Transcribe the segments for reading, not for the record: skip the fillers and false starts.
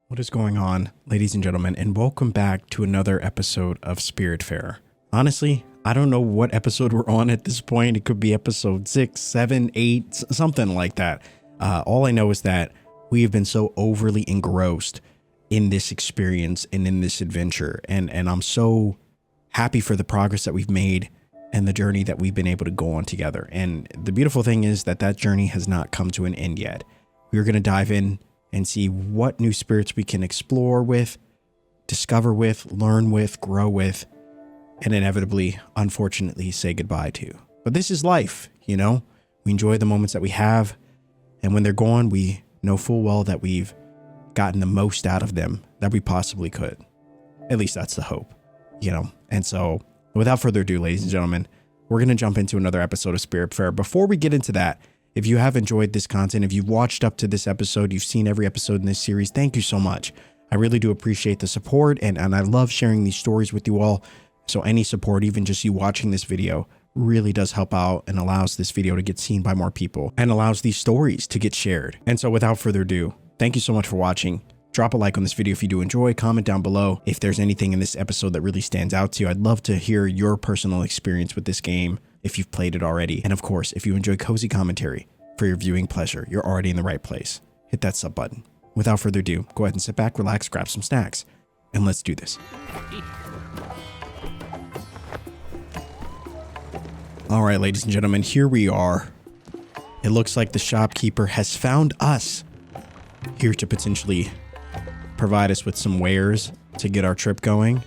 What is going on, ladies and gentlemen, and welcome back to another episode of Spiritfarer. Honestly, I don't know what episode we're on at this point. It could be episode 6, 7, 8, something like that. All I know is that we have been so overly engrossed in this experience and in this adventure, and I'm so happy for the progress that we've made and the journey that we've been able to go on together. And the beautiful thing is that that journey has not come to an end yet. We're going to dive in and see what new spirits we can explore with, discover with, learn with, grow with, and inevitably, unfortunately, say goodbye to. But this is life, you know? We enjoy the moments that we have, and when they're gone, we know full well that we've gotten the most out of them that we possibly could. At least that's the hope, you know? And so, without further ado, ladies and gentlemen, we're going to jump into another episode of Spiritfarer. Before we get into that, if you have enjoyed this content, if you've watched up to this episode, you've seen every episode in this series, thank you so much. I really do appreciate the support, and I love sharing these stories with you all. So any support, even just you watching this video, really does help out and allows this video to get seen by more people and allows these stories to get shared. And so without further ado, thank you so much for watching. Drop a like on this video if you do enjoy, comment down below if there's anything in this episode that really stands out to you. I'd love to hear your personal experience with this game if you've played it already. And of course, if you enjoy cozy commentary for your viewing pleasure, you're already in the right place. Hit that sub button. Without further ado, go ahead and sit back, relax, grab some snacks, and let's do this. All right, ladies and gentlemen, here we are. It looks like the shopkeeper has found us here to potentially provide us with some wares to get our trip going.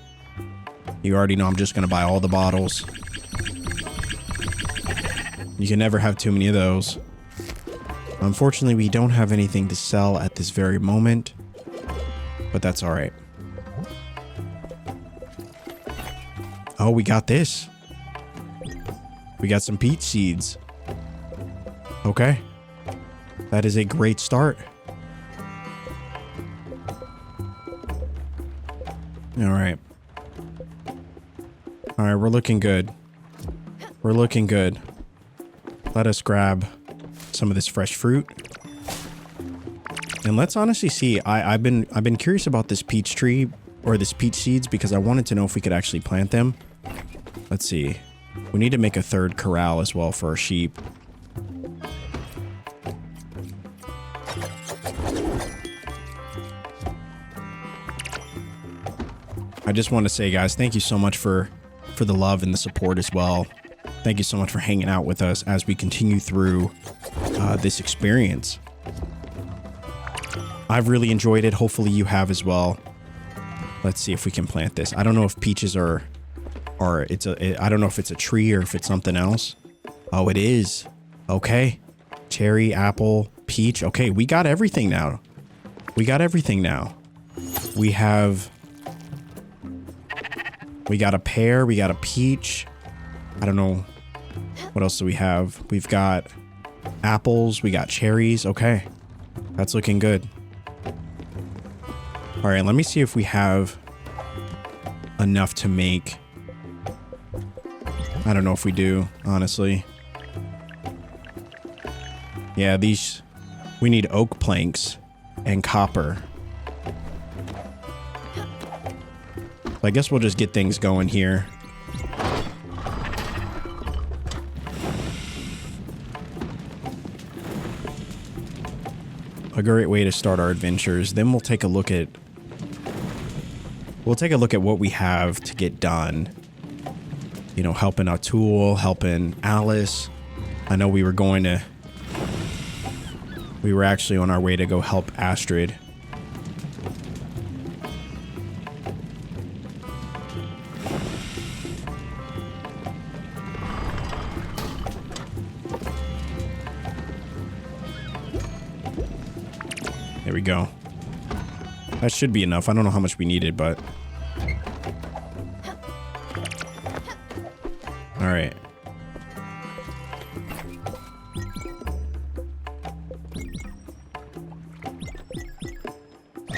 You already know I'm just going to buy all the bottles. You can never have too many of those. Unfortunately, we don't have anything to sell at this very moment, but that's all right. Oh, we got this. We got some peach seeds. Okay. That is a great start. All right. All right, we're looking good. We're looking good. Let us grab some of this fresh fruit. And let's honestly see. I've been curious about this peach tree or this peach seeds because I wanted to know if we could actually plant them. Let's see. We need to make a third corral as well for our sheep. I just want to say, guys, thank you so much for the love and the support as well. Thank you so much for hanging out with us as we continue through this experience. I've really enjoyed it. Hopefully you have as well. Let's see if we can plant this. I don't know if peaches are I don't know if it's a tree or if it's something else. Oh, it is. Okay. Cherry, apple, peach. Okay, we got everything now. We got everything now. We got a pear, we got a peach. I don't know. What else do we have? We've got apples, we got cherries. Okay. That's looking good. All right, let me see if we have enough to make. I don't know if we do, honestly. Yeah, we need oak planks and copper. I guess we'll just get things going here. A great way to start our adventures. Then we'll take a look at what we have to get done. You know, helping Atul, helping Alice. I know we were actually on our way to go help Astrid. There we go. That should be enough. I don't know how much we needed, but... All right.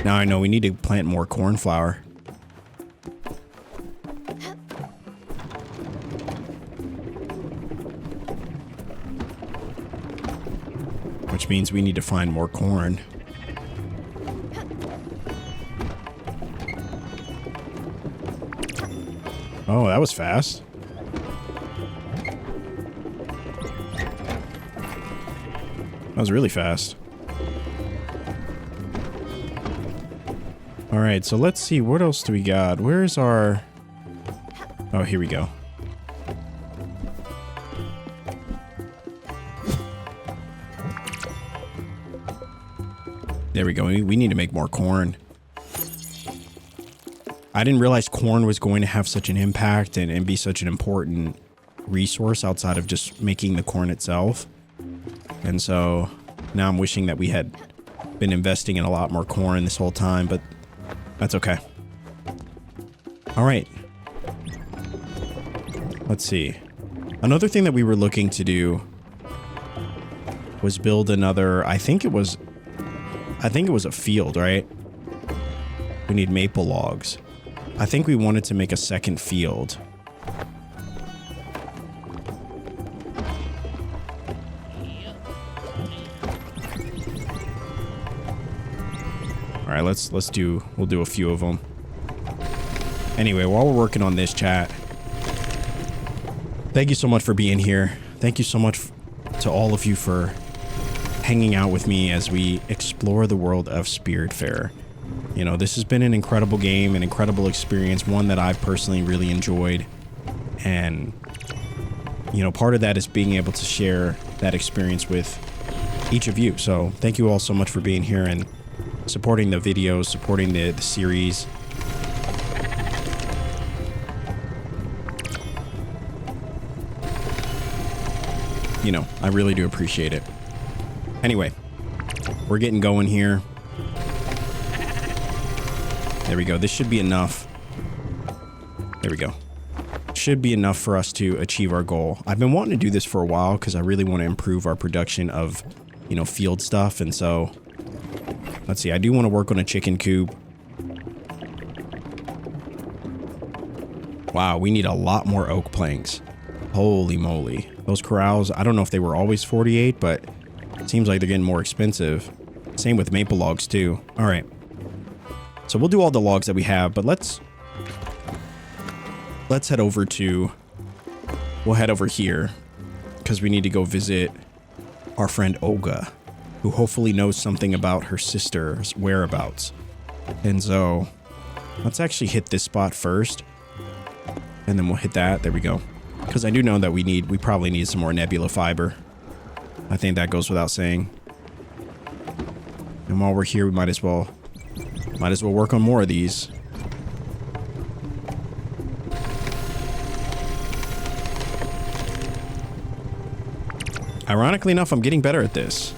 Now I know we need to plant more cornflower. Which means we need to find more corn. Oh, that was fast. That was really fast. All right, so let's see. What else do we got? Where's our... Oh, here we go. There we go. We need to make more corn. I didn't realize corn was going to have such an impact and be such an important resource outside of just making the corn itself. And so now I'm wishing that we had been investing in a lot more corn this whole time, but that's okay. All right. Let's see. Another thing that we were looking to do was build another, I think it was a field, right? We need maple logs. I think we wanted to make a second field. All right, we'll do a few of them. Anyway, while we're working on this, chat, thank you so much for being here. Thank you so much to all of you for hanging out with me as we explore the world of Spiritfarer. You know, this has been an incredible game, an incredible experience, one that I've personally really enjoyed. And, you know, part of that is being able to share that experience with each of you. So thank you all so much for being here and supporting the videos, supporting the series. You know, I really do appreciate it. Anyway, we're getting going here. There we go. This should be enough. There we go. Should be enough for us to achieve our goal. I've been wanting to do this for a while because I really want to improve our production of, you know, field stuff. And so, let's see. I do want to work on a chicken coop. Wow, we need a lot more oak planks. Holy moly. Those corrals, I don't know if they were always 48, but it seems like they're getting more expensive. Same with maple logs too. All right. So we'll do all the logs that we have, but let's head over to, we'll head over here because we need to go visit our friend Olga, who hopefully knows something about her sister's whereabouts. And so let's actually hit this spot first and then we'll hit that. There we go. Because I do know that we probably need some more nebula fiber. I think that goes without saying. And while we're here, we might as well work on more of these. Ironically enough, I'm getting better at this.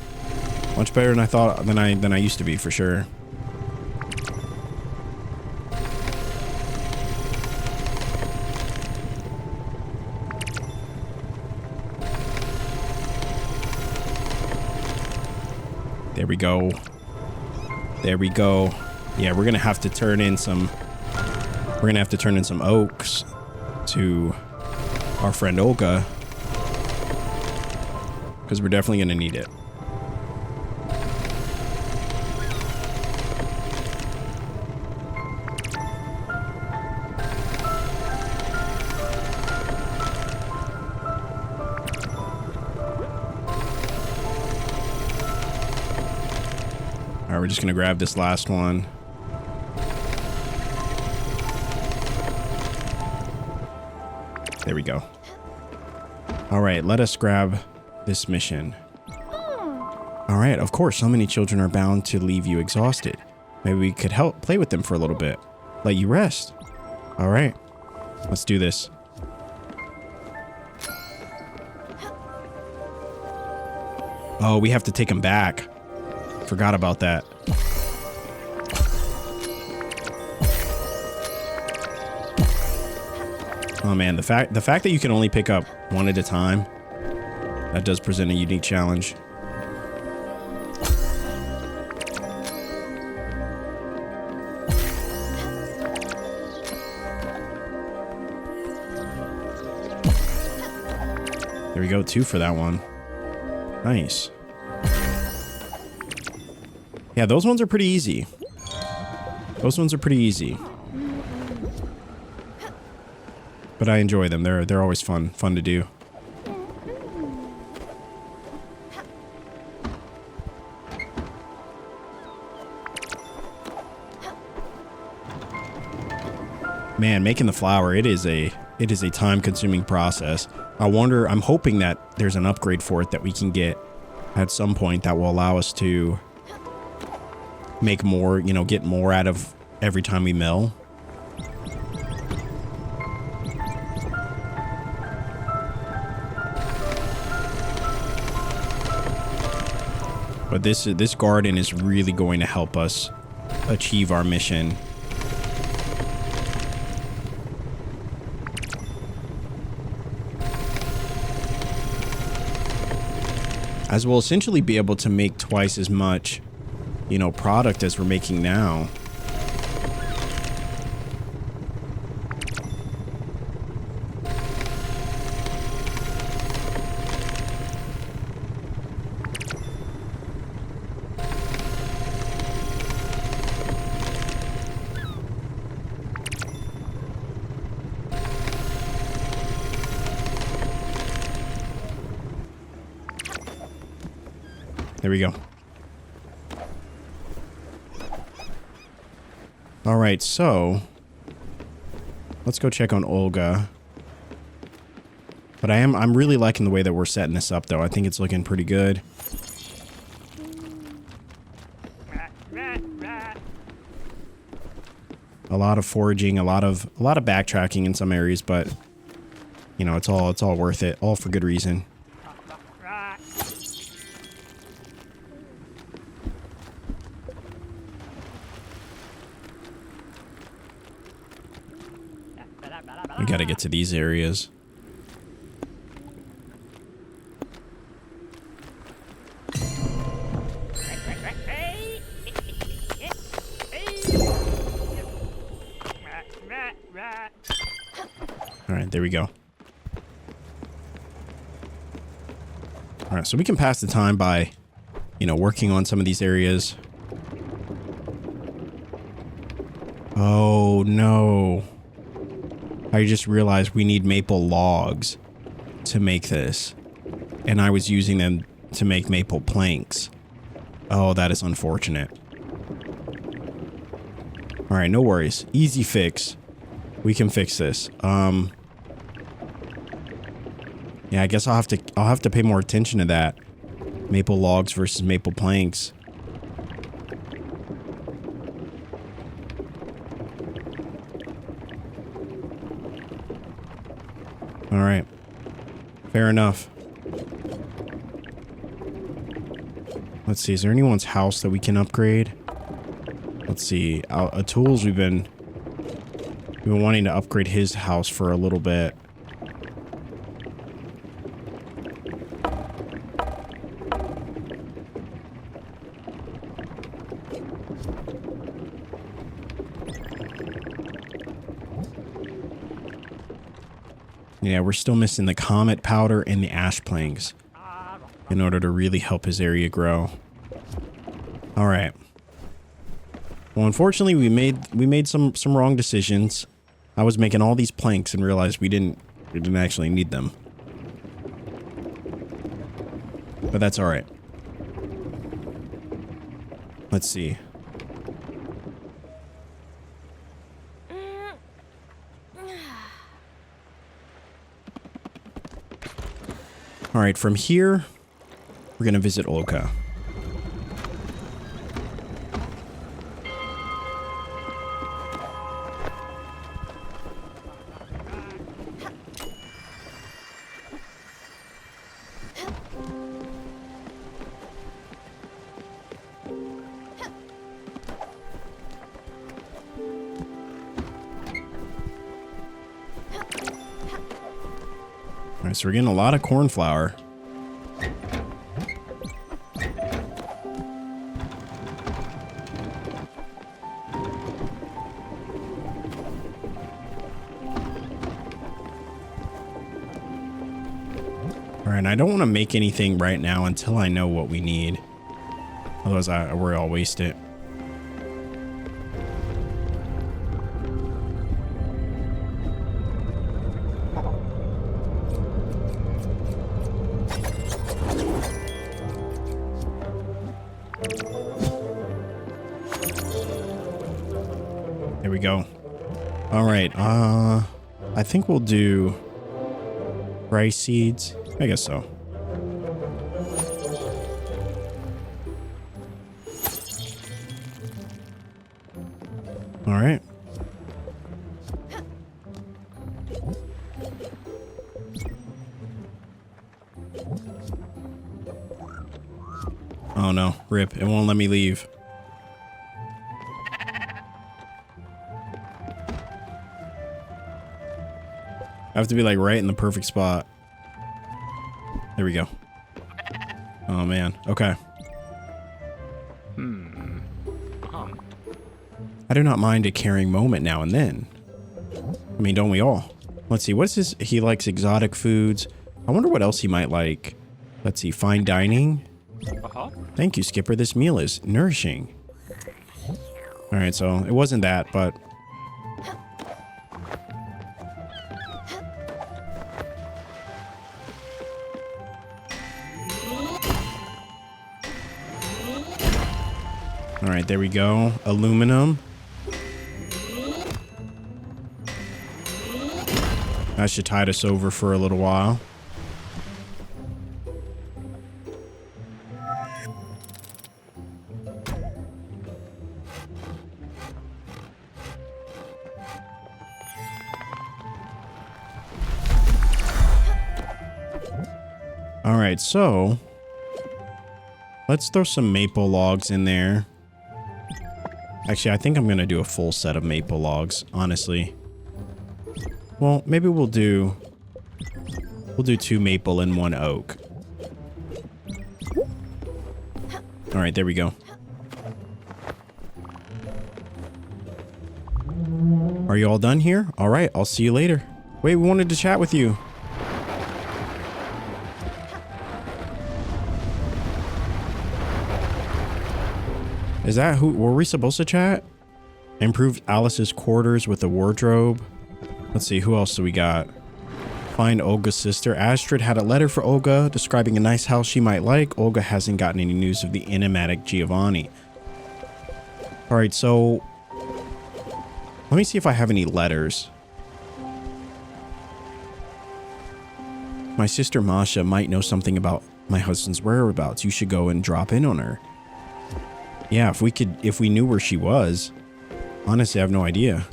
Much better than I thought than I used to be, for sure. There we go. There we go. Yeah, we're gonna have to turn in some oaks to our friend Olga, because we're definitely gonna need it. All right, we're just gonna grab this last one. There we go. All right, let us grab this mission. All right, of course, so many children are bound to leave you exhausted. Maybe we could help play with them for a little bit. Let you rest. All right, let's do this. Oh, we have to take them back. Forgot about that. Oh man, the fact that you can only pick up one at a time, that does present a unique challenge. There we go, 2 for that one. Nice. Yeah, those ones are pretty easy. Those ones are pretty easy. but I enjoy them. They're always fun to do. Man, making the flour, it is a time-consuming process. I'm hoping that there's an upgrade for it that we can get at some point that will allow us to make more, you know, get more out of every time we mill. But this garden is really going to help us achieve our mission. As we'll essentially be able to make twice as much, you know, product as we're making now. There we go. All right, so let's go check on Olga. But I'm really liking the way that we're setting this up, though. I think it's looking pretty good. A lot of foraging, a lot of backtracking in some areas, but you know, it's all worth it, all for good reason. We gotta get to these areas. All right, there we go. All right, so we can pass the time by, you know, working on some of these areas. Oh, no. I just realized we need maple logs to make this. And I was using them to make maple planks. Oh, that is unfortunate. All right, no worries. Easy fix. We can fix this. Yeah, I guess I'll have to pay more attention to that. Maple logs versus maple planks. All right. Fair enough. Let's see. Is there anyone's house that we can upgrade? Let's see. Tools, we've been wanting to upgrade his house for a little bit. Yeah, we're still missing the comet powder and the ash planks in order to really help his area grow. All right. Well, unfortunately, we made some wrong decisions. I was making all these planks and realized we didn't actually need them. But that's all right. Let's see. All right, from here, we're going to visit Olga. All right, so we're getting a lot of corn flour. All right, I don't want to make anything right now until I know what we need. Otherwise, I worry I'll waste it. There we go. All right. I think we'll do rice seeds. I guess so. All right. Oh no, rip. It won't let me leave. I have to be like right in the perfect spot. There we go. Oh man. Okay. I do not mind a caring moment now and then. I mean, don't we all? Let's see. What's his? He likes exotic foods. I wonder what else he might like. Let's see. Fine dining. Thank you, Skipper. This meal is nourishing. All right. So it wasn't that, but. All right, there we go. Aluminum. That should tide us over for a little while. All right, so let's throw some maple logs in there. Actually, I think I'm going to do a full set of maple logs, honestly. Well, maybe we'll do 2 maple and 1 oak. All right, there we go. Are you all done here? All right, I'll see you later. Wait, we wanted to chat with you. Is that who were we supposed to chat? Improved Alice's quarters with a wardrobe. Let's see, who else do we got? Find Olga's sister. Astrid had a letter for Olga describing a nice house she might like. Olga hasn't gotten any news of the enigmatic Giovanni. All right, so let me see if I have any letters. My sister Masha might know something about my husband's whereabouts. You should go and drop in on her. Yeah, if we knew where she was. Honestly, I have no idea.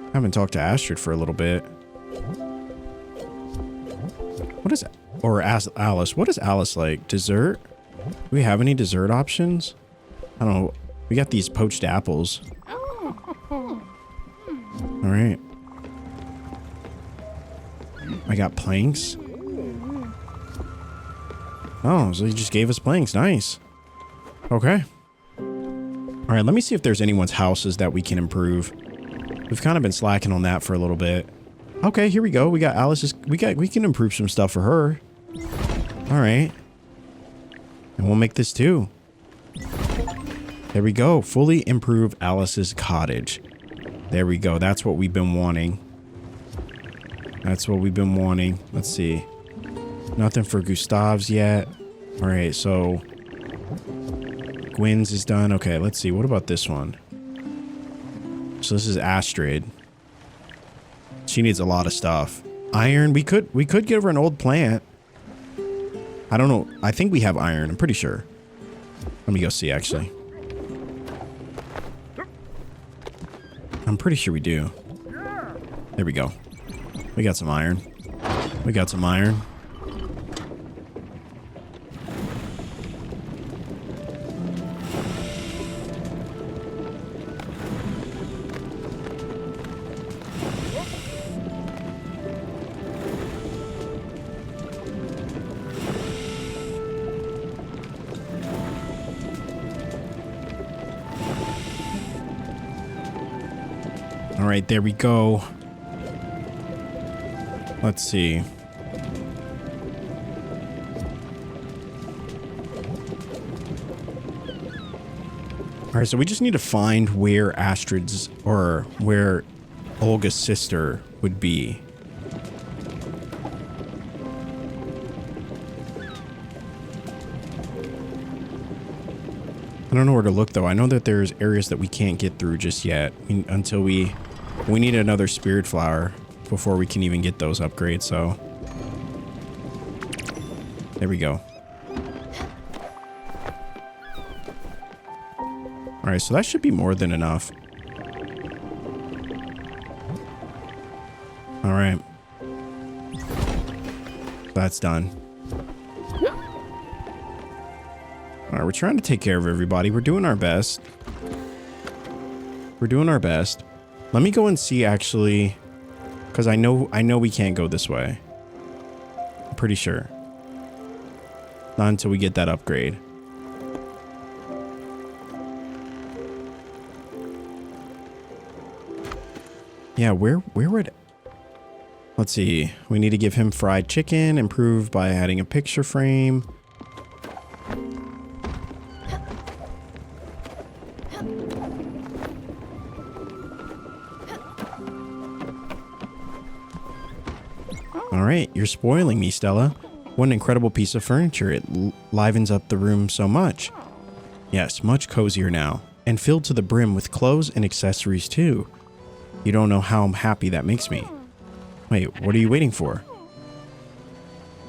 I haven't talked to Astrid for a little bit. What is, or ask Alice, what is Alice like? Dessert? Do we have any dessert options? I don't know. We got these poached apples. All right. I got planks. Oh, so he just gave us planks. Nice. Okay. All right, let me see if there's anyone's houses that we can improve. We've kind of been slacking on that for a little bit. Okay, here we go. We got Alice's. We can improve some stuff for her. All right. And we'll make this too. There we go. Fully improve Alice's cottage. There we go. That's what we've been wanting. That's what we've been wanting. Let's see. Nothing for Gustav's yet. All right, so Gwen's is done. Okay, let's see. What about this one? So this is Astrid. She needs a lot of stuff. Iron. We could give her an old plant. I don't know. I think we have iron. I'm pretty sure. Let me go see, actually. I'm pretty sure we do. There we go. We got some iron. We got some iron. All right, there we go. Let's see. All right, so we just need to find where Astrid's or where Olga's sister would be. don't know where to look though. I know that there's areas that we can't get through just yet until we need another Spiritfarer before we can even get those upgrades. So there we go. All right, so that should be more than enough. All right. That's done. All right, we're trying to take care of everybody. We're doing our best. We're doing our best. Let me go and see actually, because I know we can't go this way. I'm pretty sure. Not until we get that upgrade. Yeah, where would... Let's see. We need to give him fried chicken, improve by adding a picture frame. All right, you're spoiling me, Stella. What an incredible piece of furniture. It livens up the room so much. Yes, much cozier now, and filled to the brim with clothes and accessories too. You don't know how happy that makes me. Wait, what are you waiting for?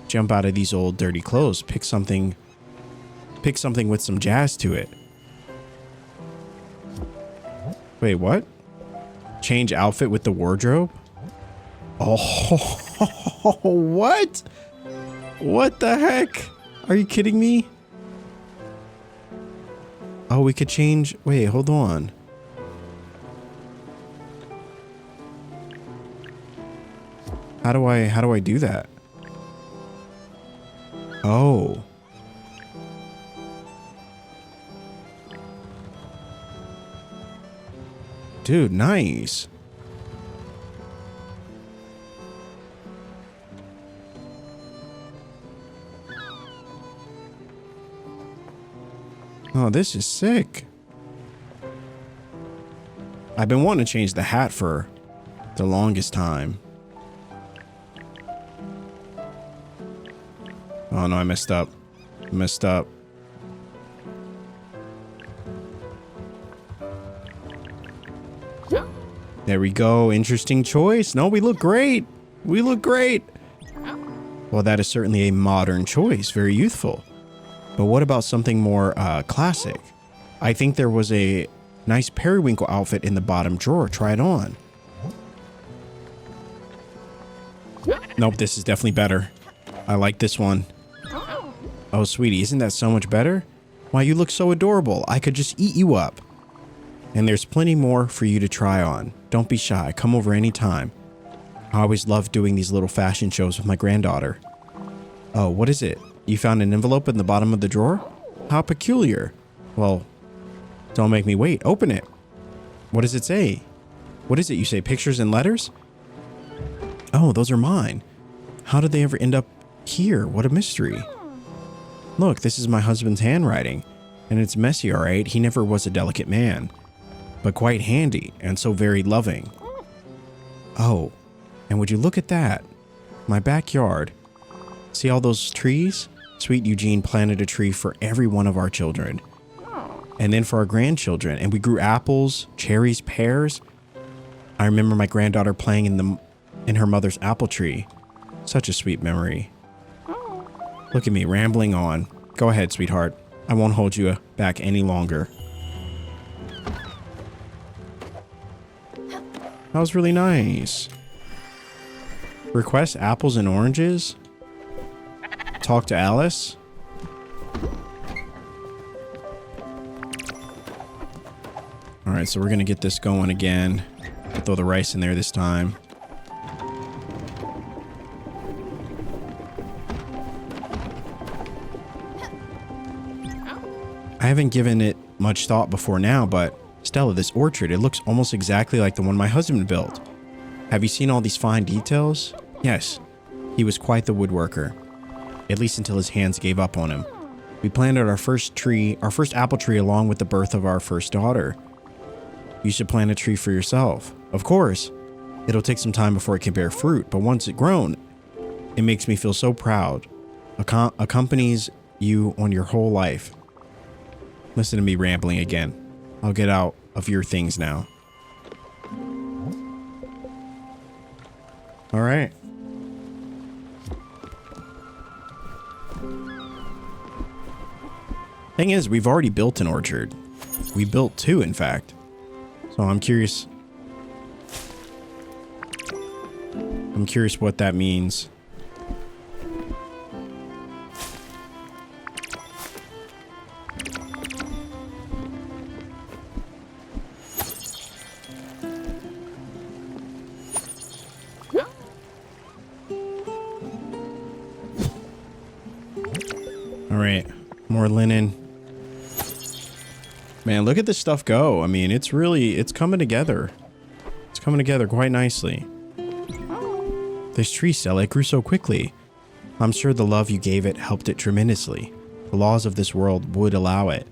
Jump out of these old dirty clothes. Pick something with some jazz to it. Wait, what? Change outfit with the wardrobe? Oh, what? What the heck? Are you kidding me? Oh, we could change. Wait, hold on. How do I do that? Oh. Dude, nice. Oh, this is sick. I've been wanting to change the hat for the longest time. Oh no, I messed up. Messed up. There we go. Interesting choice. No, we look great. We look great. Well, that is certainly a modern choice. Very youthful. But what about something more classic? I think there was a nice periwinkle outfit in the bottom drawer. Try it on. Nope, this is definitely better. I like this one. Oh, sweetie, isn't that so much better? Why, you look so adorable. I could just eat you up. And there's plenty more for you to try on. Don't be shy. Come over anytime. I always love doing these little fashion shows with my granddaughter. Oh, what is it? You found an envelope in the bottom of the drawer? How peculiar. Well, don't make me wait. Open it. What does it say? What is it? You say pictures and letters? Oh, those are mine. How did they ever end up here? What a mystery. Look, this is my husband's handwriting. And it's messy, all right? He never was a delicate man. But quite handy and so very loving. Oh, and would you look at that? My backyard. See all those trees? Sweet Eugene planted a tree for every one of our children. And then for our grandchildren. And we grew apples, cherries, pears. I remember my granddaughter playing in her mother's apple tree. Such a sweet memory. Look at me rambling on. Go ahead, sweetheart. I won't hold you back any longer. That was really nice. Request apples and oranges. Talk to Alice. All right, so we're gonna get this going again. Throw the rice in there this time. I haven't given it much thought before now, but Stella, this orchard, it looks almost exactly like the one my husband built. Have you seen all these fine details? Yes, he was quite the woodworker. At least until his hands gave up on him. We planted our first apple tree along with the birth of our first daughter. You should plant a tree for yourself. Of course, it'll take some time before it can bear fruit, but once it's grown, it makes me feel so proud. Accompanies you on your whole life. Listen to me rambling again. I'll get out of your things now. All right. Thing is, we've already built an orchard. We built 2, in fact. So I'm curious. I'm curious what that means. All right, more linen. Man, look at this stuff go. I mean, it's coming together. It's coming together quite nicely. This tree, Stella, it grew so quickly. I'm sure the love you gave it helped it tremendously. The laws of this world would allow it.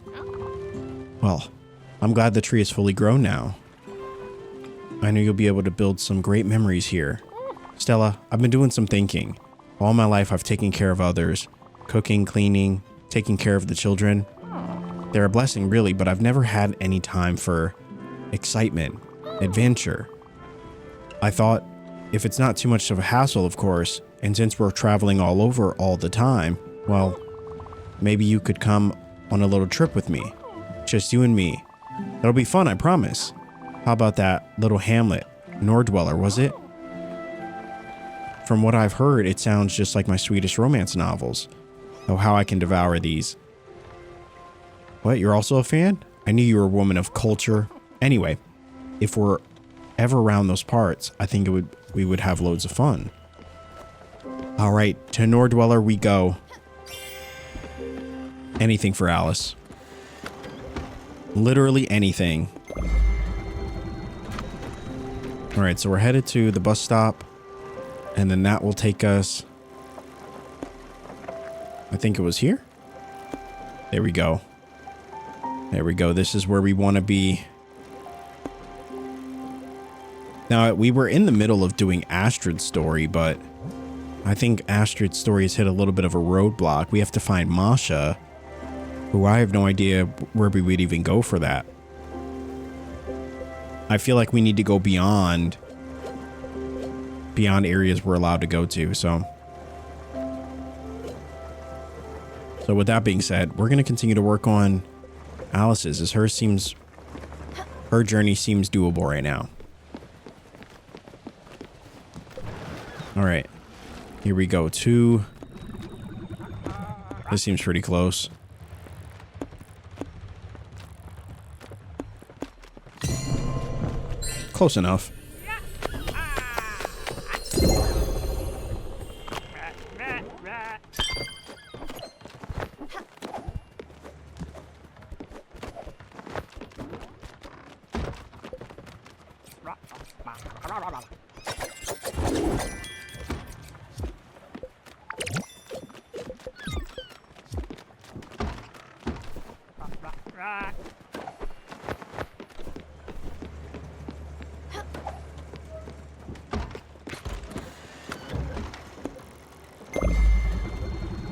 Well, I'm glad the tree is fully grown now. I know you'll be able to build some great memories here. Stella, I've been doing some thinking. All my life I've taken care of others. Cooking, cleaning, taking care of the children. They're a blessing, really, but I've never had any time for excitement, adventure. I thought, if it's not too much of a hassle, of course, and since we're traveling all over all the time, well, maybe you could come on a little trip with me. Just you and me. It'll be fun, I promise. How about that little hamlet? Nordweller, was it? From what I've heard, it sounds just like my Swedish romance novels. Oh, how I can devour these. What, you're also a fan? I knew you were a woman of culture. Anyway, if we're ever around those parts, I think we would have loads of fun. All right, to Nordweller we go. Anything for Alice. Literally anything. All right, so we're headed to the bus stop, and then that will take us, I think it was here. There we go. There we go. This is where we want to be. Now, we were in the middle of doing Astrid's story, but I think Astrid's story has hit a little bit of a roadblock. We have to find Masha, who I have no idea where we would even go for that. I feel like we need to go beyond areas we're allowed to go to, so with that being said, we're going to continue to work on Alice's, as her journey seems doable right now. All right, here we go. This seems pretty close. Close enough.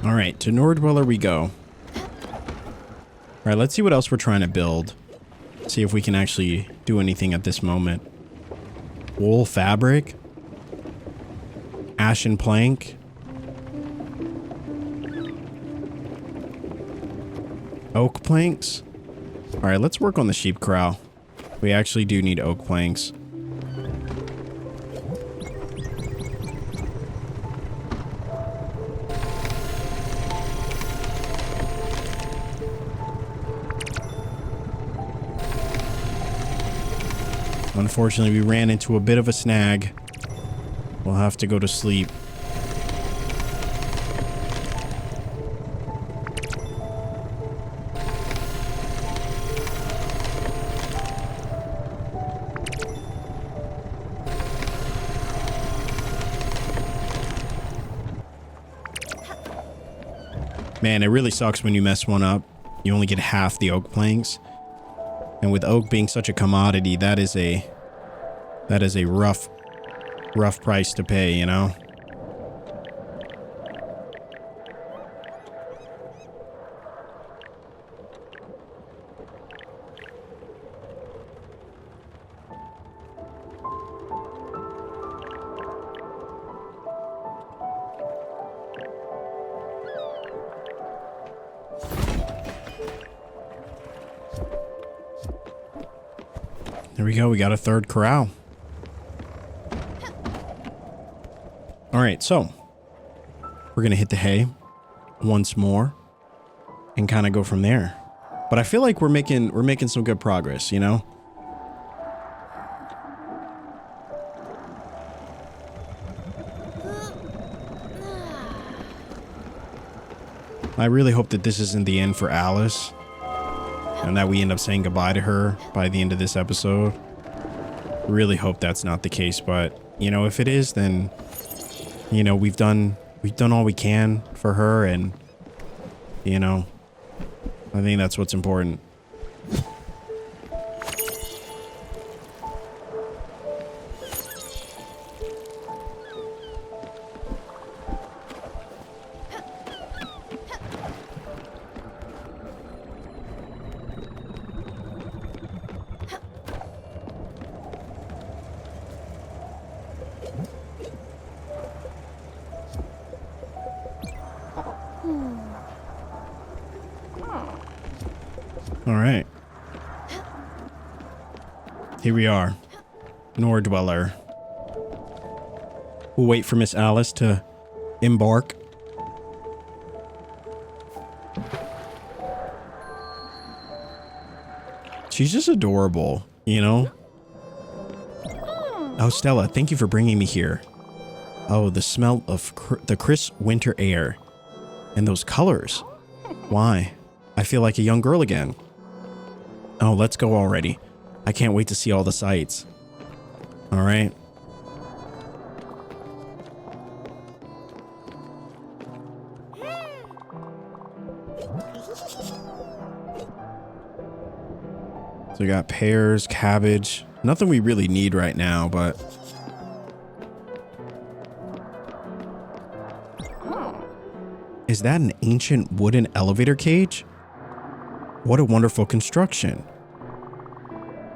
All right, to Nordweller we go. All right, let's see what else we're trying to build. See if we can actually do anything at this moment. Wool fabric. Ashen plank. Oak planks. All right, let's work on the sheep corral. We actually do need oak planks. Unfortunately, we ran into a bit of a snag. We'll have to go to sleep. Man, it really sucks when you mess one up. You only get half the oak planks. And with oak being such a commodity, that is a rough price to pay, you know? There we go. We got a third corral. All right, so we're going to hit the hay once more and kind of go from there. But I feel like we're making some good progress, you know? I really hope that this isn't the end for Alice and that we end up saying goodbye to her by the end of this episode. Really hope that's not the case, but you know, if it is, then you know, we've done all we can for her, and you know, I think that's what's important. All right. Here we are. Nor Dweller. We'll wait for Miss Alice to embark. She's just adorable, you know? Oh, Stella, thank you for bringing me here. Oh, the smell of the crisp winter air. And those colors. Why? I feel like a young girl again. Oh, let's go already. I can't wait to see all the sights. All right. So we got pears, cabbage. Nothing we really need right now, but... Is that an ancient wooden elevator cage? What a wonderful construction.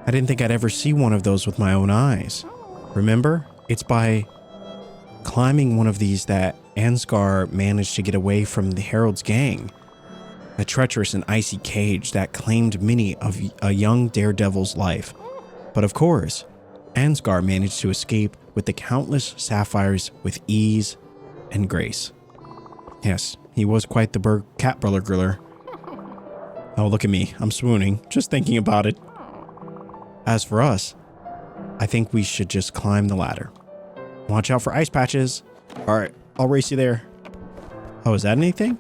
I didn't think I'd ever see one of those with my own eyes. Remember? It's by climbing one of these that Ansgar managed to get away from the Herald's gang. A treacherous and icy cage that claimed many of a young daredevil's life. But of course, Ansgar managed to escape with the countless sapphires with ease and grace. Yes, he was quite the cat burglar. Oh, look at me. I'm swooning just thinking about it. As for us, I think we should just climb the ladder. Watch out for ice patches. All right, I'll race you there. Oh, is that anything?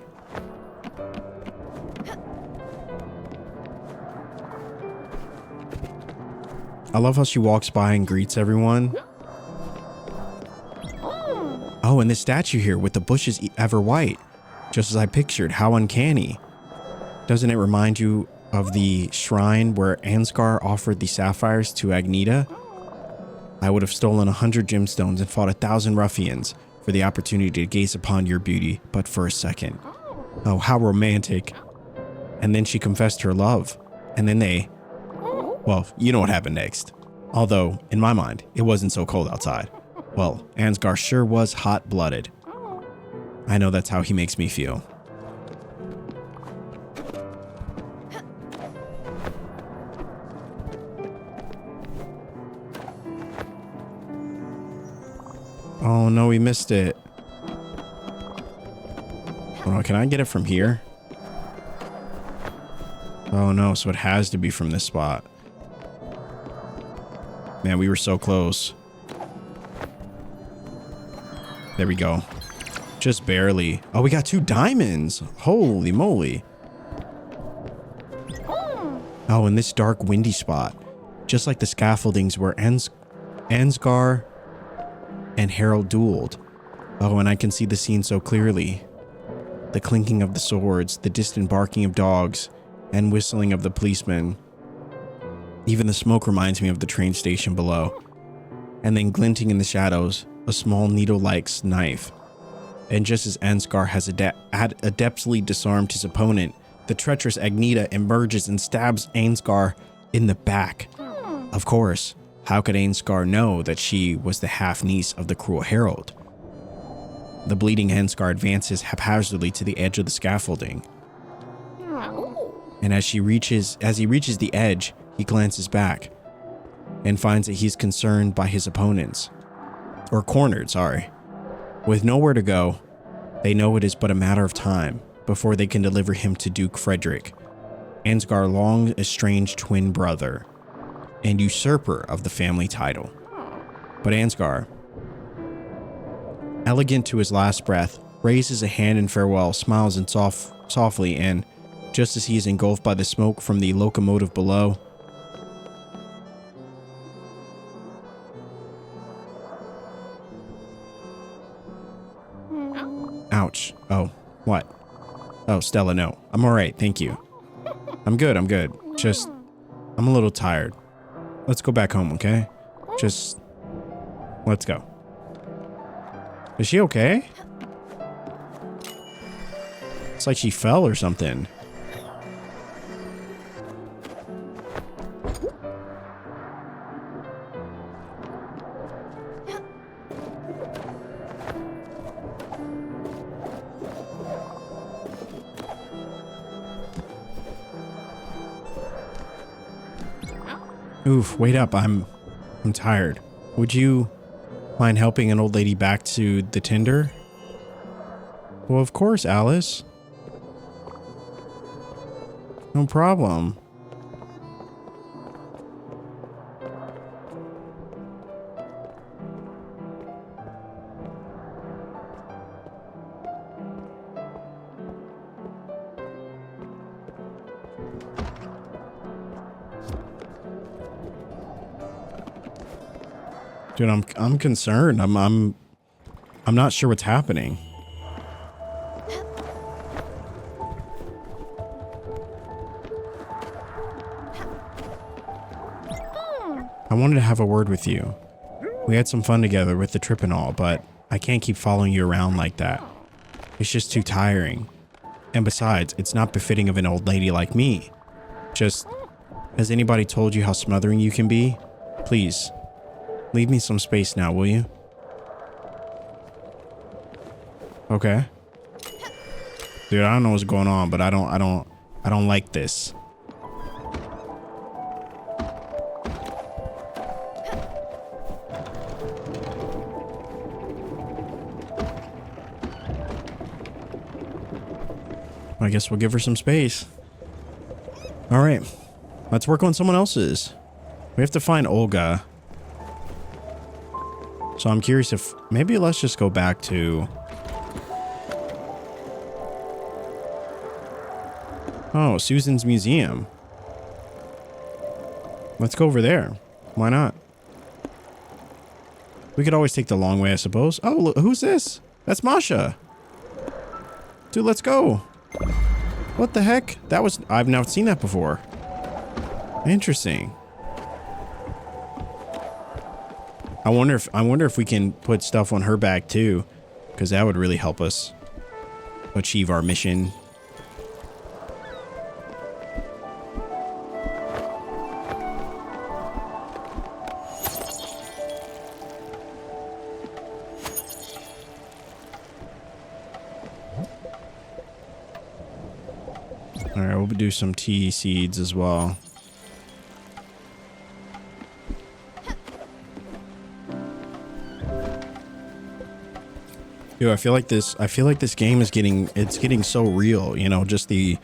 I love how she walks by and greets everyone. Oh, and this statue here with the bushes ever white. Just as I pictured. How uncanny. Doesn't it remind you of the shrine where Ansgar offered the sapphires to Agneta? I would have stolen 100 gemstones and fought 1,000 ruffians for the opportunity to gaze upon your beauty, but for a second. Oh, how romantic. And then she confessed her love. And then they... Well, you know what happened next. Although, in my mind, it wasn't so cold outside. Well, Ansgar sure was hot-blooded. I know that's how he makes me feel. Oh no, we missed it. Oh, can I get it from here? Oh no, so it has to be from this spot. Man, we were so close. There we go. Just barely. Oh, we got 2 diamonds. Holy moly. Oh, in this dark, windy spot. Just like the scaffoldings where Ansgar and Harold dueled. Oh, and I can see the scene so clearly. The clinking of the swords, the distant barking of dogs, and whistling of the policemen. Even the smoke reminds me of the train station below. And then glinting in the shadows, a small needle-like knife. And just as Ansgar has adeptly disarmed his opponent, the treacherous Agneta emerges and stabs Ansgar in the back. Of course, how could Ansgar know that she was the half-niece of the cruel Herald? The bleeding Ansgar advances haphazardly to the edge of the scaffolding. And as he reaches the edge, he glances back. and finds that he's concerned by his opponents. Or cornered, sorry. With nowhere to go, they know it is but a matter of time before they can deliver him to Duke Frederick, Ansgar's long estranged twin brother, and usurper of the family title. But Ansgar, elegant to his last breath, raises a hand in farewell, smiles and softly, and just as he is engulfed by the smoke from the locomotive below, ouch. Oh, what? Oh, Stella, no. I'm alright, thank you. I'm good. Just, I'm a little tired. Let's go back home, okay? Just, let's go. Is she okay? It's like she fell or something. Oof, wait up, I'm tired. Would you mind helping an old lady back to the tender? Well, of course, Alice. No problem. Dude, I'm concerned. I'm not sure what's happening. I wanted to have a word with you. We had some fun together with the trip and all, but I can't keep following you around like that. It's just too tiring. And besides, it's not befitting of an old lady like me. Just, has anybody told you how smothering you can be? Please, leave me some space now, will you? Okay. Dude, I don't know what's going on, but I don't like this. I guess we'll give her some space. All right, let's work on someone else's. We have to find Olga. So I'm curious if maybe let's just go back to... Oh, Susan's museum. Let's go over there. Why not? We could always take the long way, I suppose. Oh, look, who's this? That's Masha. Dude, let's go. What the heck? That was... I've never seen that before. Interesting. I wonder if we can put stuff on her back too, because that would really help us achieve our mission. All right, we'll do some tea seeds as well. Dude, I feel like this game is getting so real, you know, just the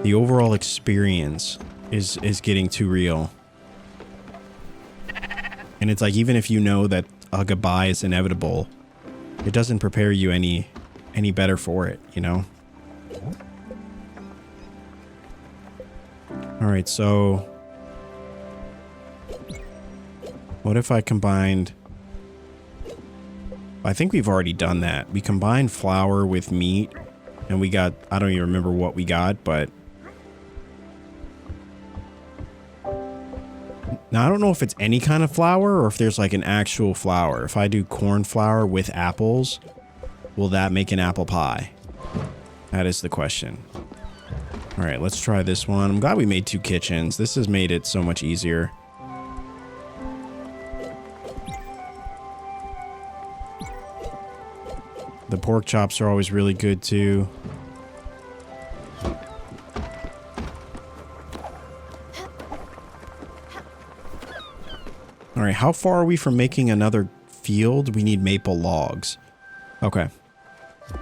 overall experience is getting too real. And it's like, even if you know that a goodbye is inevitable, it doesn't prepare you any better for it, you know? All right, so what if I combined... I think we've already done that. We combined flour with meat, and we got... I don't even remember what we got, but... Now, I don't know if it's any kind of flour or if there's like an actual flour. If I do corn flour with apples, will that make an apple pie? That is the question. All right, let's try this one. I'm glad we made 2 kitchens. This has made it so much easier. The pork chops are always really good too. right, how far are we from making another field? We need maple logs. Okay.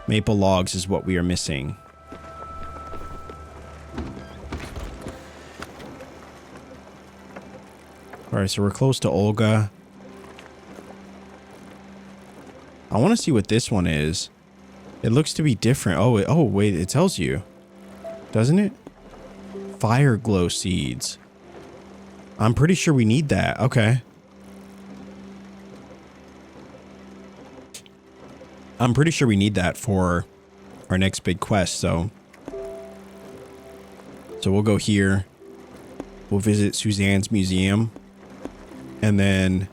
Maple logs is what we are missing. All right, so we're close to Olga. I want to see what this one is. It looks to be different. Oh, wait, it tells you. Doesn't it? Fire glow seeds. I'm pretty sure we need that. Okay. I'm pretty sure we need that for our next big quest, so we'll go here. We'll visit Suzanne's museum. And then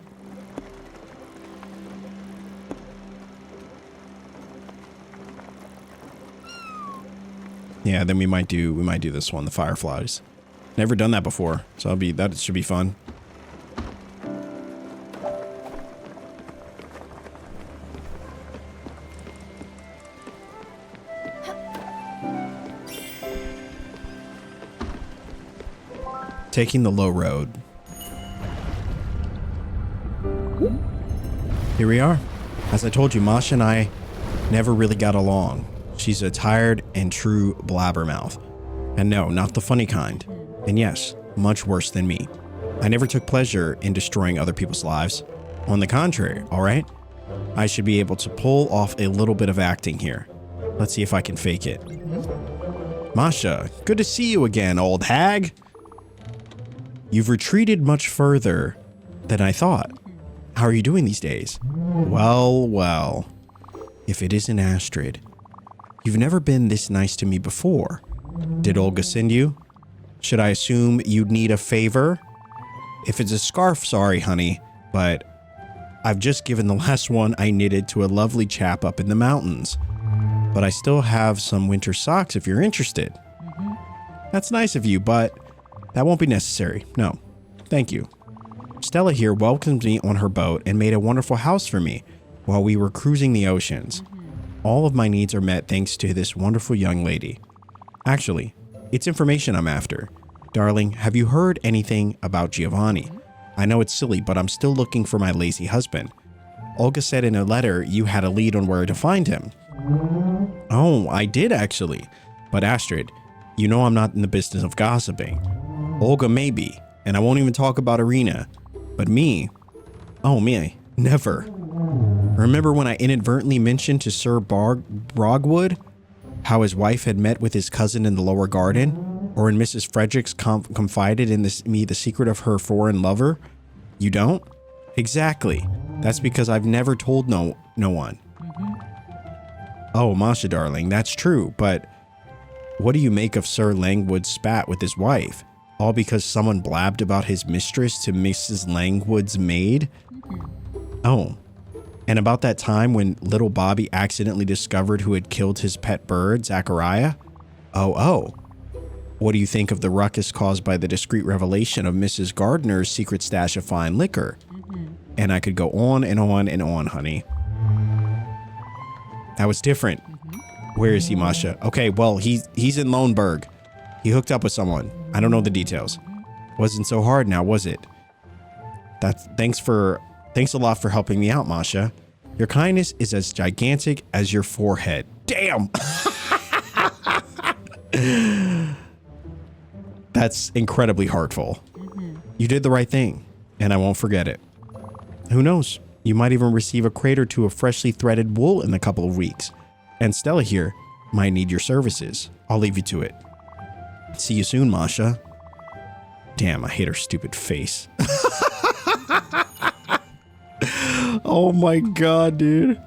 yeah, then we might do this one, the fireflies. Never done that before, so that should be fun. Taking the low road. Here we are. As I told you, Masha and I never really got along. She's a tired and true blabbermouth. And no, not the funny kind. And yes, much worse than me. I never took pleasure in destroying other people's lives. On the contrary, all right? I should be able to pull off a little bit of acting here. Let's see if I can fake it. Masha, good to see you again, old hag. You've retreated much further than I thought. How are you doing these days? Well. If it isn't Astrid. You've never been this nice to me before. Did Olga send you? Should I assume you'd need a favor? If it's a scarf, sorry, honey, but I've just given the last one I knitted to a lovely chap up in the mountains. But I still have some winter socks if you're interested. That's nice of you, but that won't be necessary. No, thank you. Stella here welcomed me on her boat and made a wonderful house for me while we were cruising the oceans. All of my needs are met thanks to this wonderful young lady. Actually, it's information I'm after. Darling, have you heard anything about Giovanni? I know it's silly, but I'm still looking for my lazy husband. Olga said in a letter you had a lead on where to find him. Oh, I did actually. But Astrid, you know I'm not in the business of gossiping. Olga maybe, and I won't even talk about Irina. But me? Oh, me, never. Remember when I inadvertently mentioned to Sir Brogwood how his wife had met with his cousin in the lower garden? Or when Mrs. Fredericks confided in me the secret of her foreign lover? You don't? Exactly. That's because I've never told no one. Oh, Masha, darling, that's true, but what do you make of Sir Langwood's spat with his wife? All because someone blabbed about his mistress to Mrs. Langwood's maid? Oh, and about that time when little Bobby accidentally discovered who had killed his pet bird, Zachariah? Oh. What do you think of the ruckus caused by the discreet revelation of Mrs. Gardner's secret stash of fine liquor? And I could go on and on and on, honey. That was different. Where is he, Masha? Okay, well, he's in Loneburg. He hooked up with someone. I don't know the details. Wasn't so hard now, was it? Thanks a lot for helping me out, Masha. Your kindness is as gigantic as your forehead. Damn! That's incredibly heartful. You did the right thing, and I won't forget it. Who knows? You might even receive a crate or two of freshly threaded wool in a couple of weeks. And Stella here might need your services. I'll leave you to it. See you soon, Masha. Damn, I hate her stupid face. Oh my god, dude.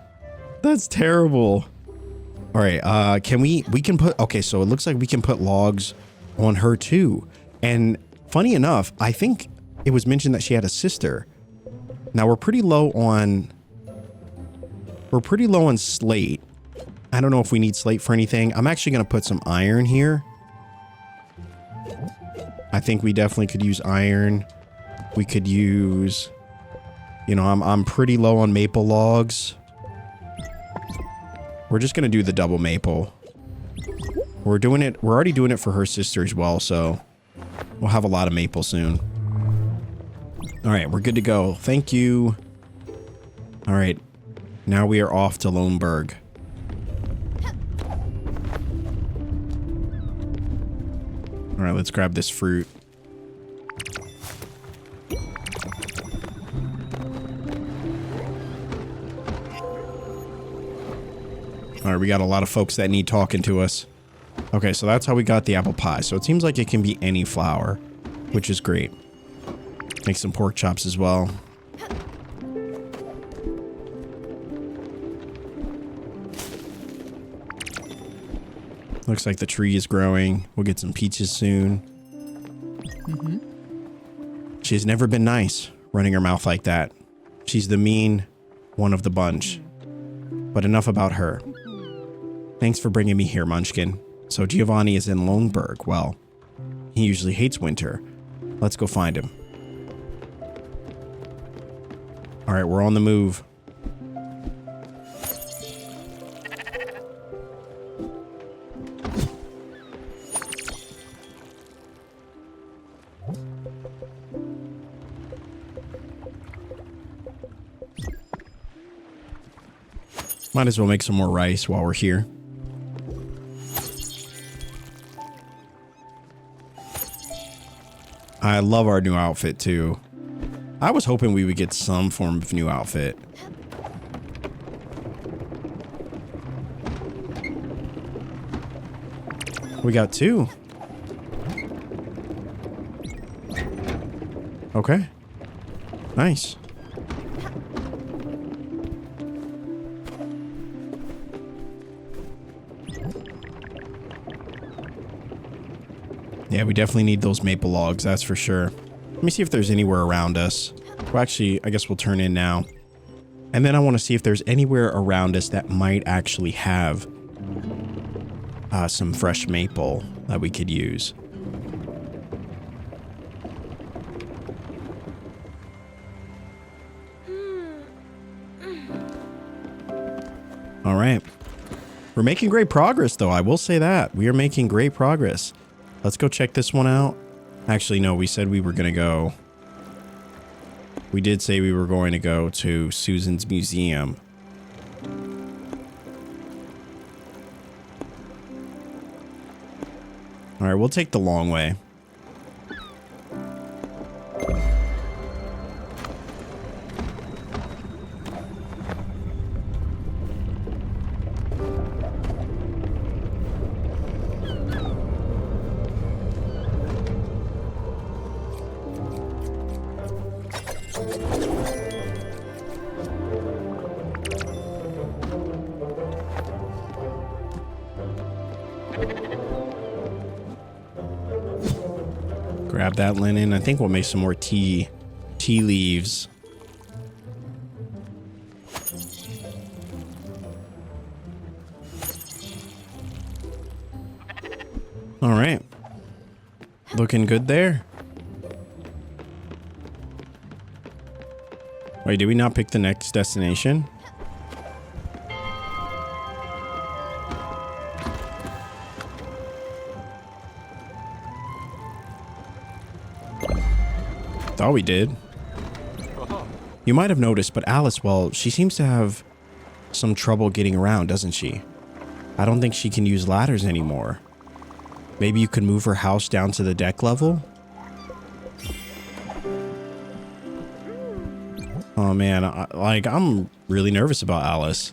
That's terrible. All right, we can put, okay, so it looks like we can put logs on her too. And funny enough, I think it was mentioned that she had a sister. Now we're pretty low on slate. I don't know if we need slate for anything. I'm actually going to put some iron here. I think we definitely could use iron. We could use, you know, I'm pretty low on maple logs. We're just going to do the double maple. We're already doing it for her sister as well, so we'll have a lot of maple soon. All right, we're good to go. Thank you. All right, now we are off to Loneburg. All right, let's grab this fruit. All right, we got a lot of folks that need talking to us. Okay, so that's how we got the apple pie. So it seems like it can be any flour, which is great. Make some pork chops as well. Looks like the tree is growing. We'll get some peaches soon. She's never been nice, running her mouth like that. She's the mean one of the bunch. But enough about her. Thanks for bringing me here, Munchkin. So Giovanni is in Loneburg. Well, he usually hates winter. Let's go find him. All right, we're on the move. Might as well make some more rice while we're here. I love our new outfit too. I was hoping we would get some form of new outfit. We got two. Okay. Nice. Yeah, we definitely need those maple logs, that's for sure. Let me see if there's anywhere around us. Well, actually, I guess we'll turn in now. And then I want to see if there's anywhere around us that might actually have some fresh maple that we could use. All right. We're making great progress, though. I will say that. We are making great progress. Let's go check this one out. Actually, no, we said we were going to go. We did say we were going to go to Susan's museum. All right, we'll take the long way. Grab that linen. I think we'll make some more tea leaves. All right. Looking good there. Wait, did we not pick the next destination? Thought we did. You might have noticed, but Alice, well, she seems to have some trouble getting around, doesn't she? I don't think she can use ladders anymore. Maybe you could move her house down to the deck level? Oh man, I'm really nervous about Alice.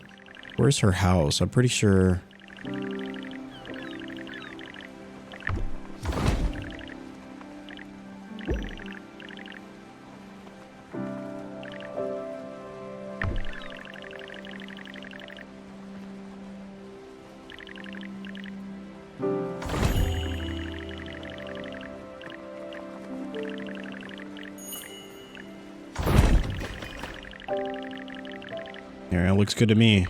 Where's her house? I'm pretty sure... Yeah, it looks good to me.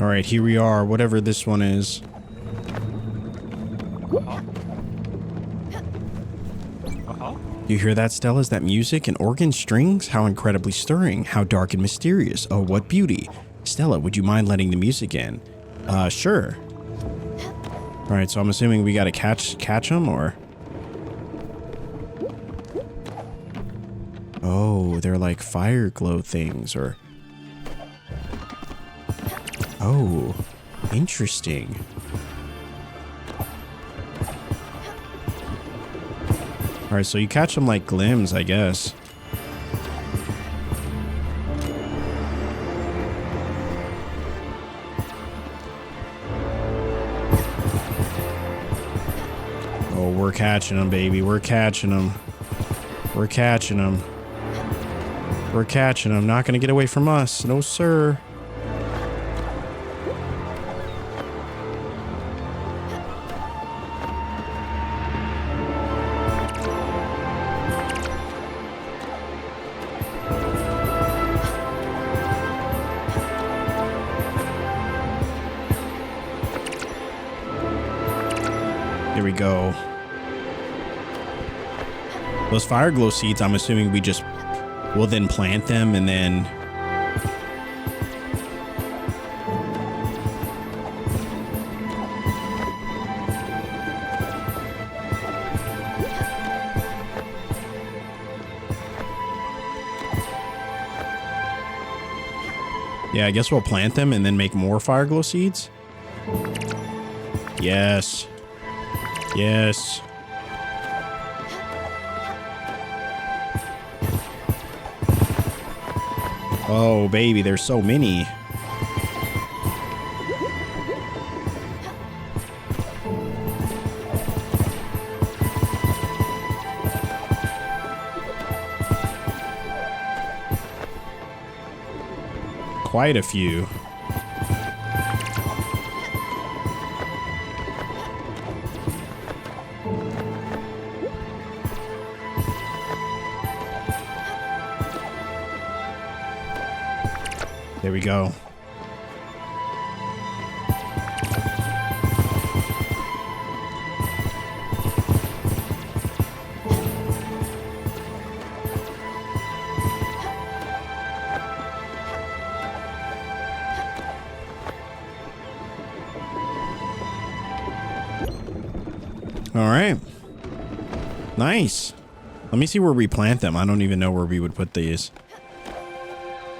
All right, here we are, whatever this one is. You hear that, Stella? Is that music and organ strings? How incredibly stirring. How dark and mysterious. Oh, what beauty. Stella, would you mind letting the music in? Sure. All right, so I'm assuming we gotta catch them, or? Oh, they're like fire glow things, or? Oh, interesting. All right, so you catch them like glims, I guess. Oh, we're catching them, baby. We're catching them. We're catching them. We're catching them. Not going to get away from us. No, sir. Here we go. Those fire glow seeds, I'm assuming we just will then plant them and then... Yeah, I guess we'll plant them and then make more fire glow seeds. Yes. Yes. Oh, baby, there's so many. Quite a few. There we go. All right. Nice. Let me see where we plant them. I don't even know where we would put these.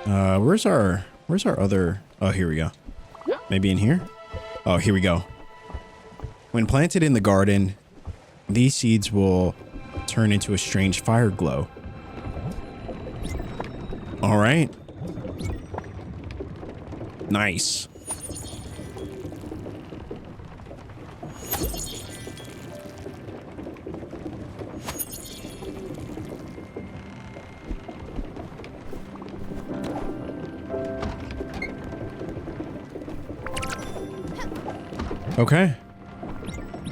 Where's our other... Oh, here we go. Maybe in here? Oh, here we go. When planted in the garden, these seeds will turn into a strange fire glow. All right. Nice. Okay.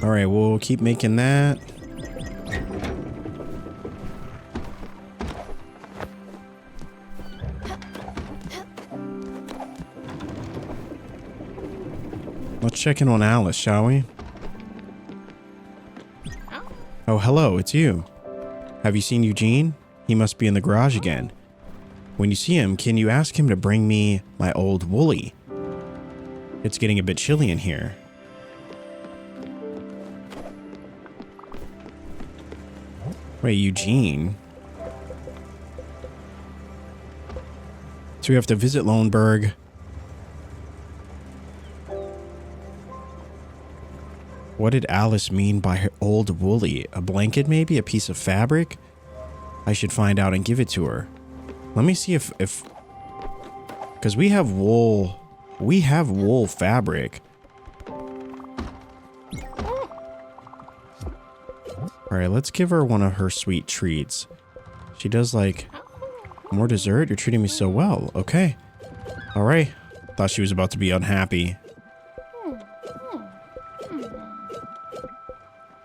All right, we'll keep making that. Let's check in on Alice, shall we? Oh, hello, it's you. Have you seen Eugene? He must be in the garage again. When you see him, can you ask him to bring me my old woolly? It's getting a bit chilly in here. Wait, Eugene? So we have to visit Loneberg. What did Alice mean by her old woolly? A blanket maybe? A piece of fabric? I should find out and give it to her. Let me see if because we have wool. We have wool fabric. All right, let's give her one of her sweet treats. She does like more dessert. You're treating me so well. Okay. All right. Thought she was about to be unhappy.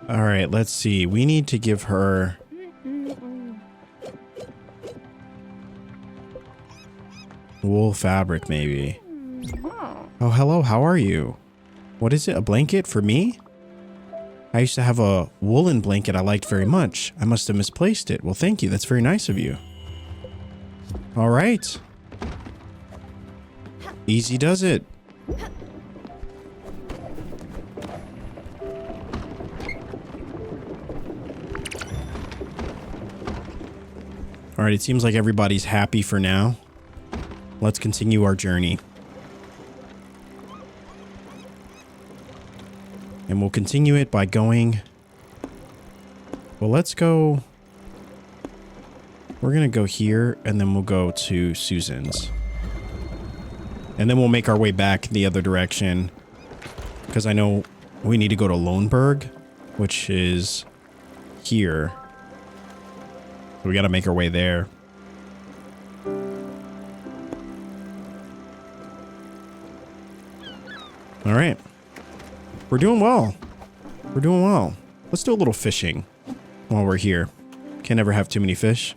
All right, let's see. We need to give her... wool fabric, maybe. Oh, hello. How are you? What is it? A blanket for me? I used to have a woolen blanket I liked very much. I must have misplaced it. Well, thank you. That's very nice of you. All right. Easy does it. All right, it seems like everybody's happy for now. Let's continue our journey. And we'll continue it by going... Well, let's go... We're going to go here, and then we'll go to Susan's. And then we'll make our way back the other direction. Because I know we need to go to Loneburg, which is here. So we got to make our way there. All right. We're doing well. We're doing well. Let's do a little fishing while we're here. Can't ever have too many fish.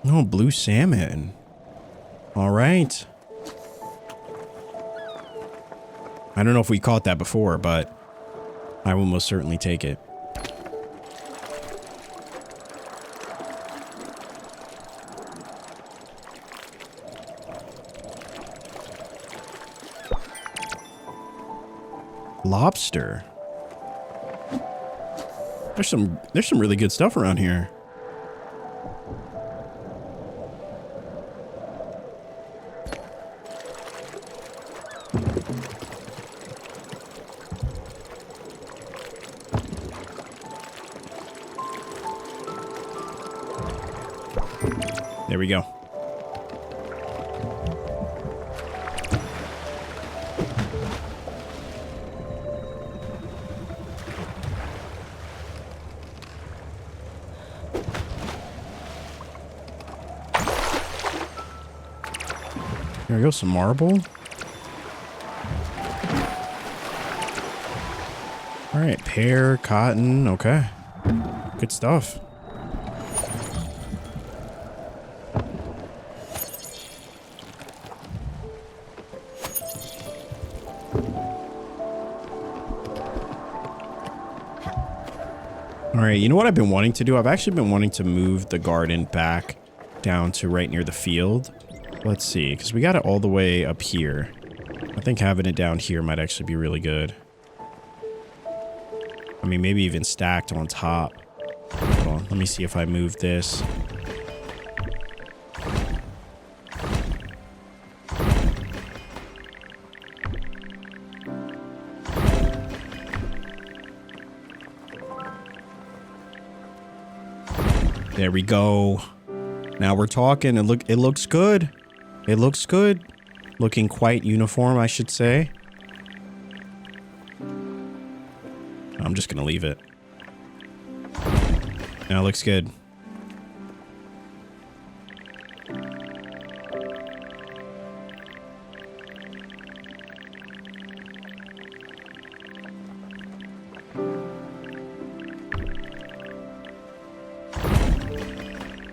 Oh, blue salmon. All right. I don't know if we caught that before, but I will most certainly take it. Lobster. There's some really good stuff around here. There we go. There we go, some marble. All right, pear, cotton, okay. Good stuff. All right, you know what I've been wanting to do? I've actually been wanting to move the garden back down to right near the field. Let's see, because we got it all the way up here. I think having it down here might actually be really good. I mean, maybe even stacked on top. Hold on, let me see if I move this. There we go. Now we're talking. It looks good. It looks good. Looking quite uniform, I should say. I'm just gonna leave it. Now it looks good.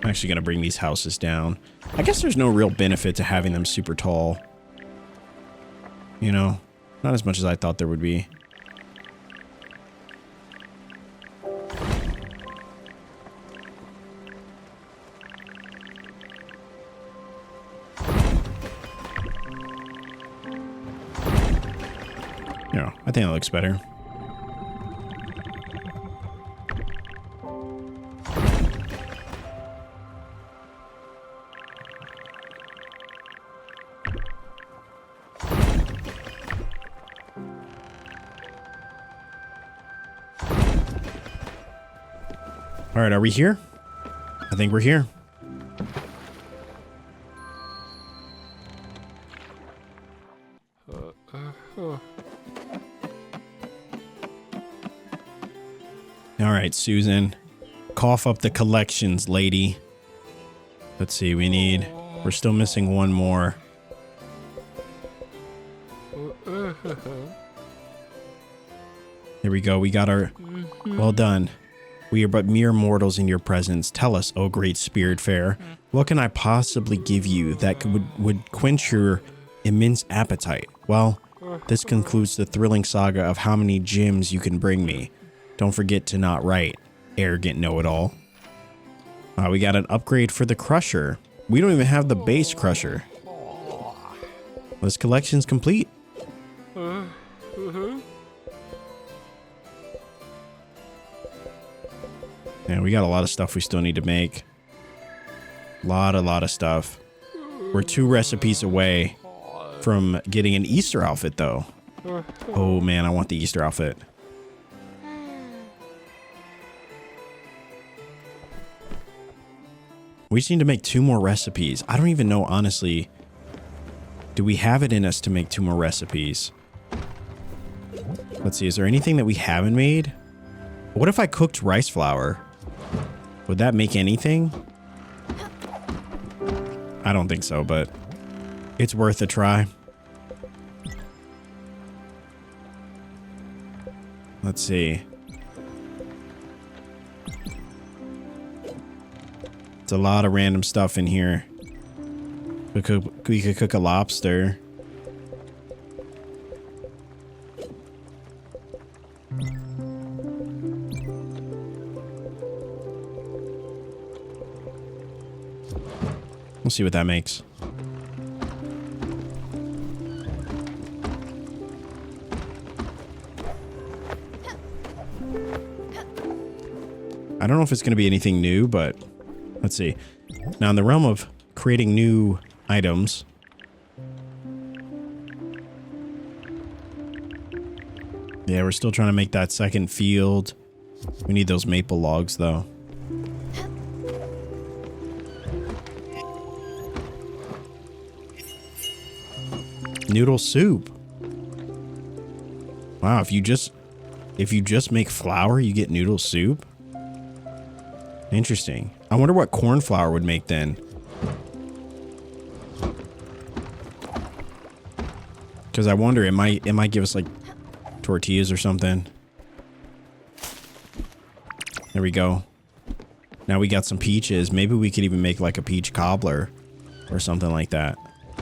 I'm actually gonna bring these houses down. I guess there's no real benefit to having them super tall. You know, not as much as I thought there would be. Yeah, I think that looks better. All right, are we here? I think we're here. All right, Susan. Cough up the collections, lady. Let's see, we're still missing one more. There we go. We got our... Well done. We are but mere mortals in your presence. Tell us, O great Spiritfarer, what can I possibly give you that would quench your immense appetite? Well, this concludes the thrilling saga of how many gems you can bring me. Don't forget to not write, arrogant know-it-all. We got an upgrade for the crusher. We don't even have the base crusher. This collection's complete. Yeah, we got a lot of stuff we still need to make. Lot of stuff. We're 2 recipes away from getting an Easter outfit, though. Oh, man, I want the Easter outfit. We just need to make 2 more recipes. I don't even know, honestly. Do we have it in us to make 2 more recipes? Let's see, is there anything that we haven't made? What if I cooked rice flour? Would that make anything? I don't think so, but it's worth a try. Let's see. It's a lot of random stuff in here. We could cook a lobster. We'll see what that makes. I don't know if it's going to be anything new, but let's see. Now, in the realm of creating new items, yeah, we're still trying to make that second field. We need those maple logs, though. Noodle soup. Wow, if you just make flour, you get noodle soup. Interesting. I wonder what corn flour would make then. Because I wonder, it might give us like tortillas or something. There we go. Now we got some peaches. Maybe we could even make like a peach cobbler or something like that.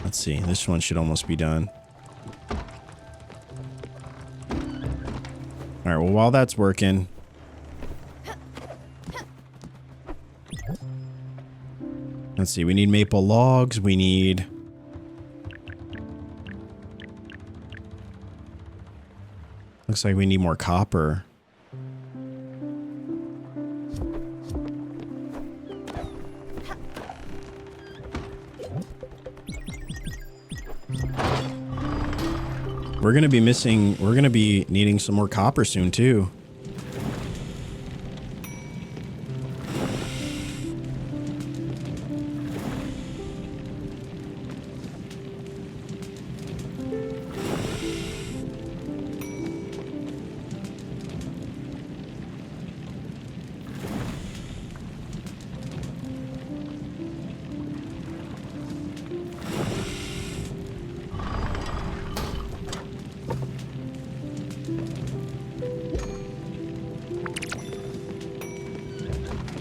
Let's see. This one should almost be done. All right. Well, while that's working, let's see. We need maple logs. We need... Looks like we need more copper. We're going to be needing some more copper soon too.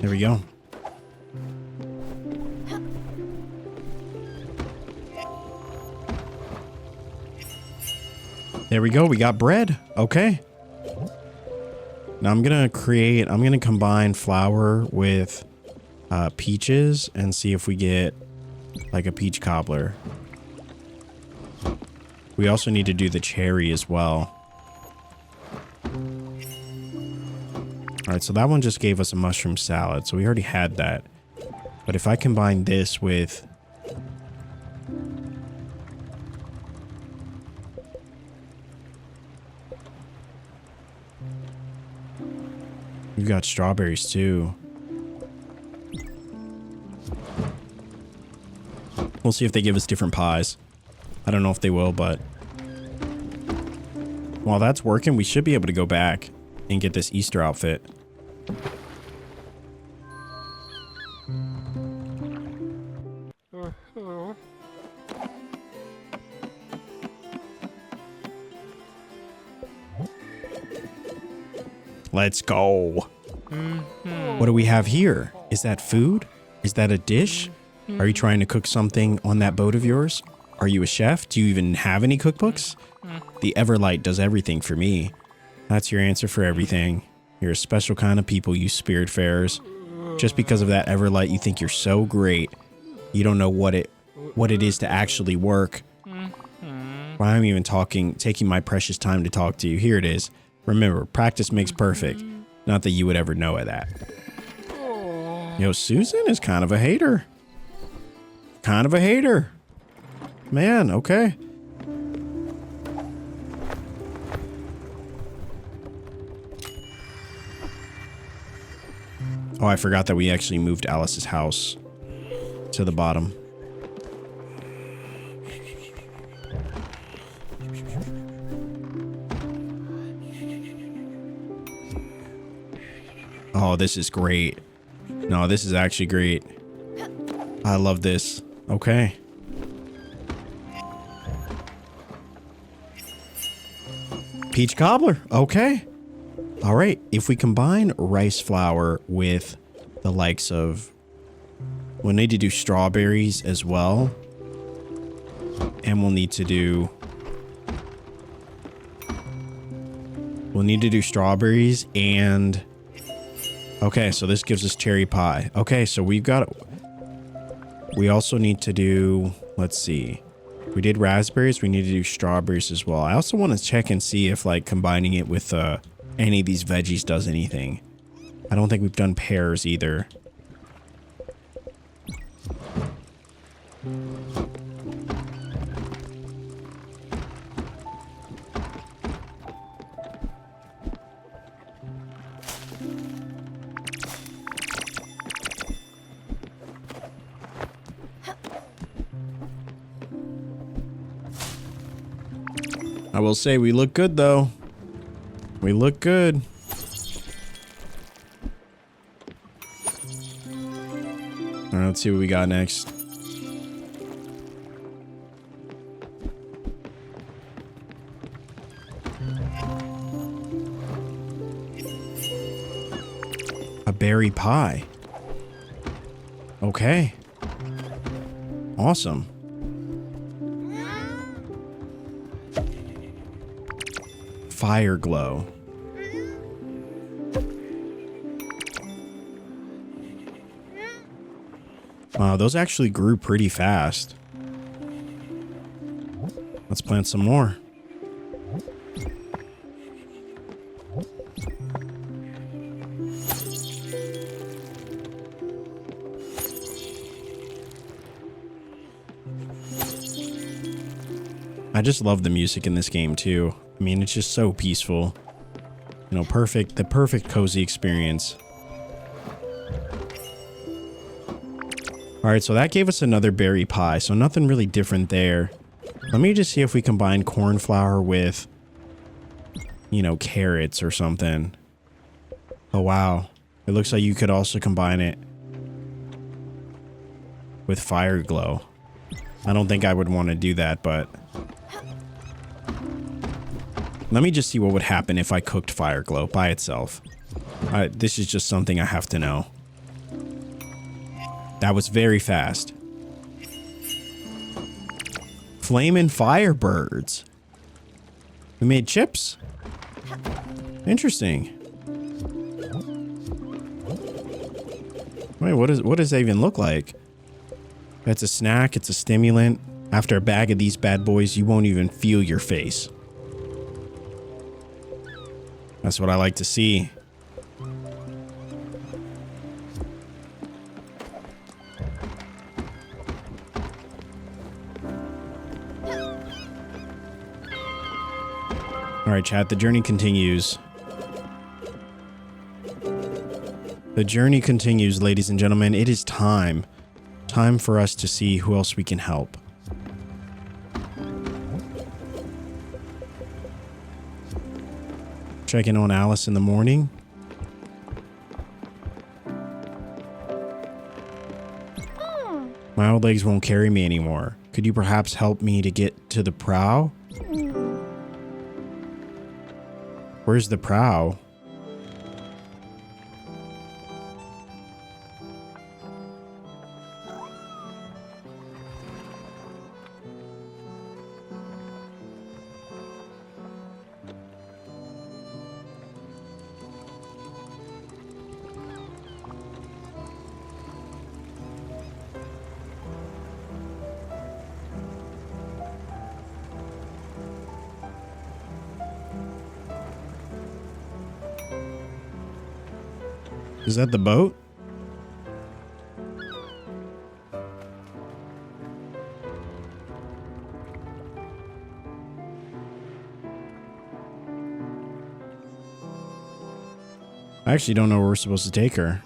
There we go. There we go. We got bread. Okay. Now I'm going to combine flour with peaches and see if we get like a peach cobbler. We also need to do the cherry as well. All right, so that one just gave us a mushroom salad, so we already had that. But if I combine this with... We've got strawberries too. We'll see if they give us different pies. I don't know if they will, but... While that's working, we should be able to go back and get this Easter outfit. Let's go. What do we have here? Is that food? Is that a dish? Are you trying to cook something on that boat of yours? Are you a chef? Do you even have any cookbooks? The Everlight does everything for me. That's your answer for everything. You're a special kind of people, you Spiritfarers. Just because of that Everlight, you think you're so great. You don't know what it is to actually work. Why I'm even taking my precious time to talk to you. Here it is. Remember, practice makes perfect. Not that you would ever know of that. Yo, Susan is kind of a hater. Kind of a hater. Man, okay. Oh, I forgot that we actually moved Alice's house to the bottom. Oh, this is great. No, this is actually great. I love this. Okay. Peach cobbler. Okay. All right. If we combine rice flour with the likes of... We'll need to do strawberries as well. And we'll need to do... We'll need to do strawberries and... Okay, so this gives us cherry pie. Okay, so we've got... We also need to do... Let's see. We did raspberries. We need to do strawberries as well. I also want to check and see if, like, combining it with any of these veggies does anything. I don't think we've done pears either. I will say we look good though. We look good. All right, let's see what we got next. A berry pie. Okay. Awesome. Fire glow. Wow, those actually grew pretty fast. Let's plant some more. I just love the music in this game too. I mean, it's just so peaceful. You know, the perfect cozy experience. All right, so that gave us another berry pie, so nothing really different there. Let me just see if we combine corn flour with, you know, carrots or something. Oh, wow. It looks like you could also combine it with fire glow. I don't think I would want to do that, but... Let me just see what would happen if I cooked fire glow by itself. This is just something I have to know. That was very fast. Flamin' Firebirds. We made chips? Interesting. Wait, what does that even look like? It's a snack, it's a stimulant. After a bag of these bad boys, you won't even feel your face. That's what I like to see. All right, chat, the journey continues. The journey continues, ladies and gentlemen. It is time. Time for us to see who else we can help. Checking on Alice in the morning. My old legs won't carry me anymore. Could you perhaps help me to get to the prow? Where's the prow? Is that the boat? I actually don't know where we're supposed to take her.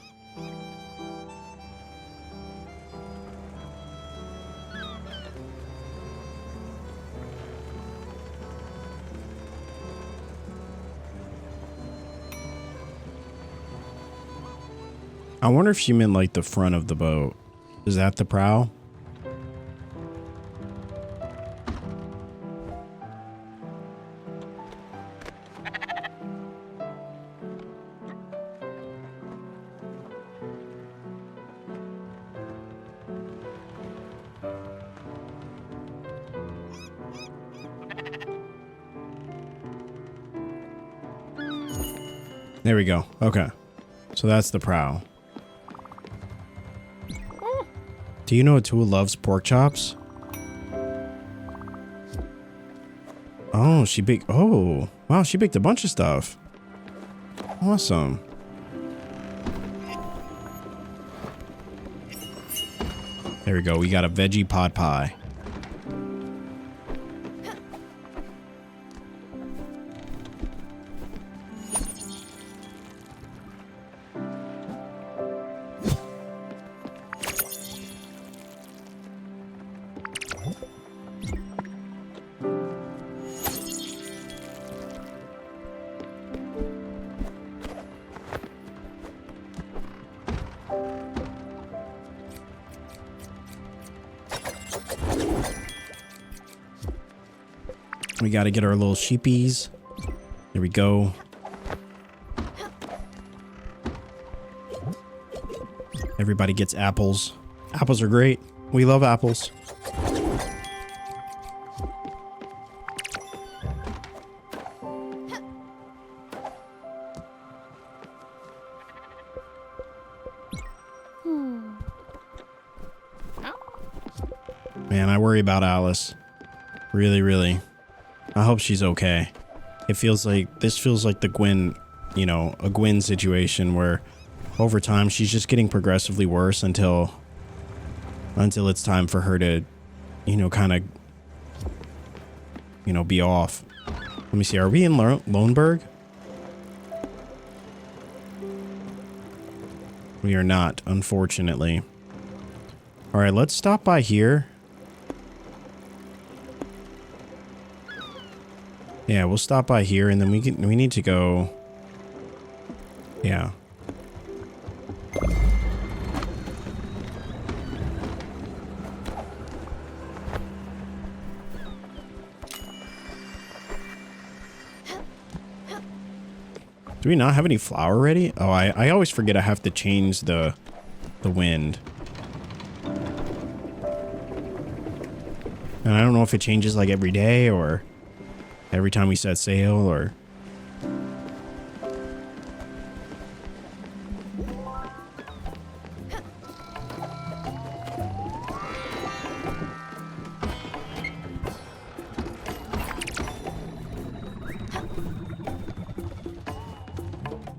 I wonder if she meant like the front of the boat. Is that the prow? There we go. Okay. So that's the prow. Do you know Atua loves pork chops? Oh, she baked. Oh, wow. She baked a bunch of stuff. Awesome. There we go. We got a veggie pot pie. We got to get our little sheepies. There we go. Everybody gets apples. Apples are great. We love apples. Man, I worry about Alice. Really, really. I hope she's okay. It feels like, this feels like the Gwen, you know, a Gwen situation where over time she's just getting progressively worse until it's time for her to, you know, kind of, you know, be off. Let me see. Are we in Loneburg? We are not, unfortunately. All right, let's stop by here. Yeah, we'll stop by here and then we need to go. Yeah. Do we not have any flour ready? Oh, I always forget I have to change the wind. And I don't know if it changes like every day or every time we set sail or...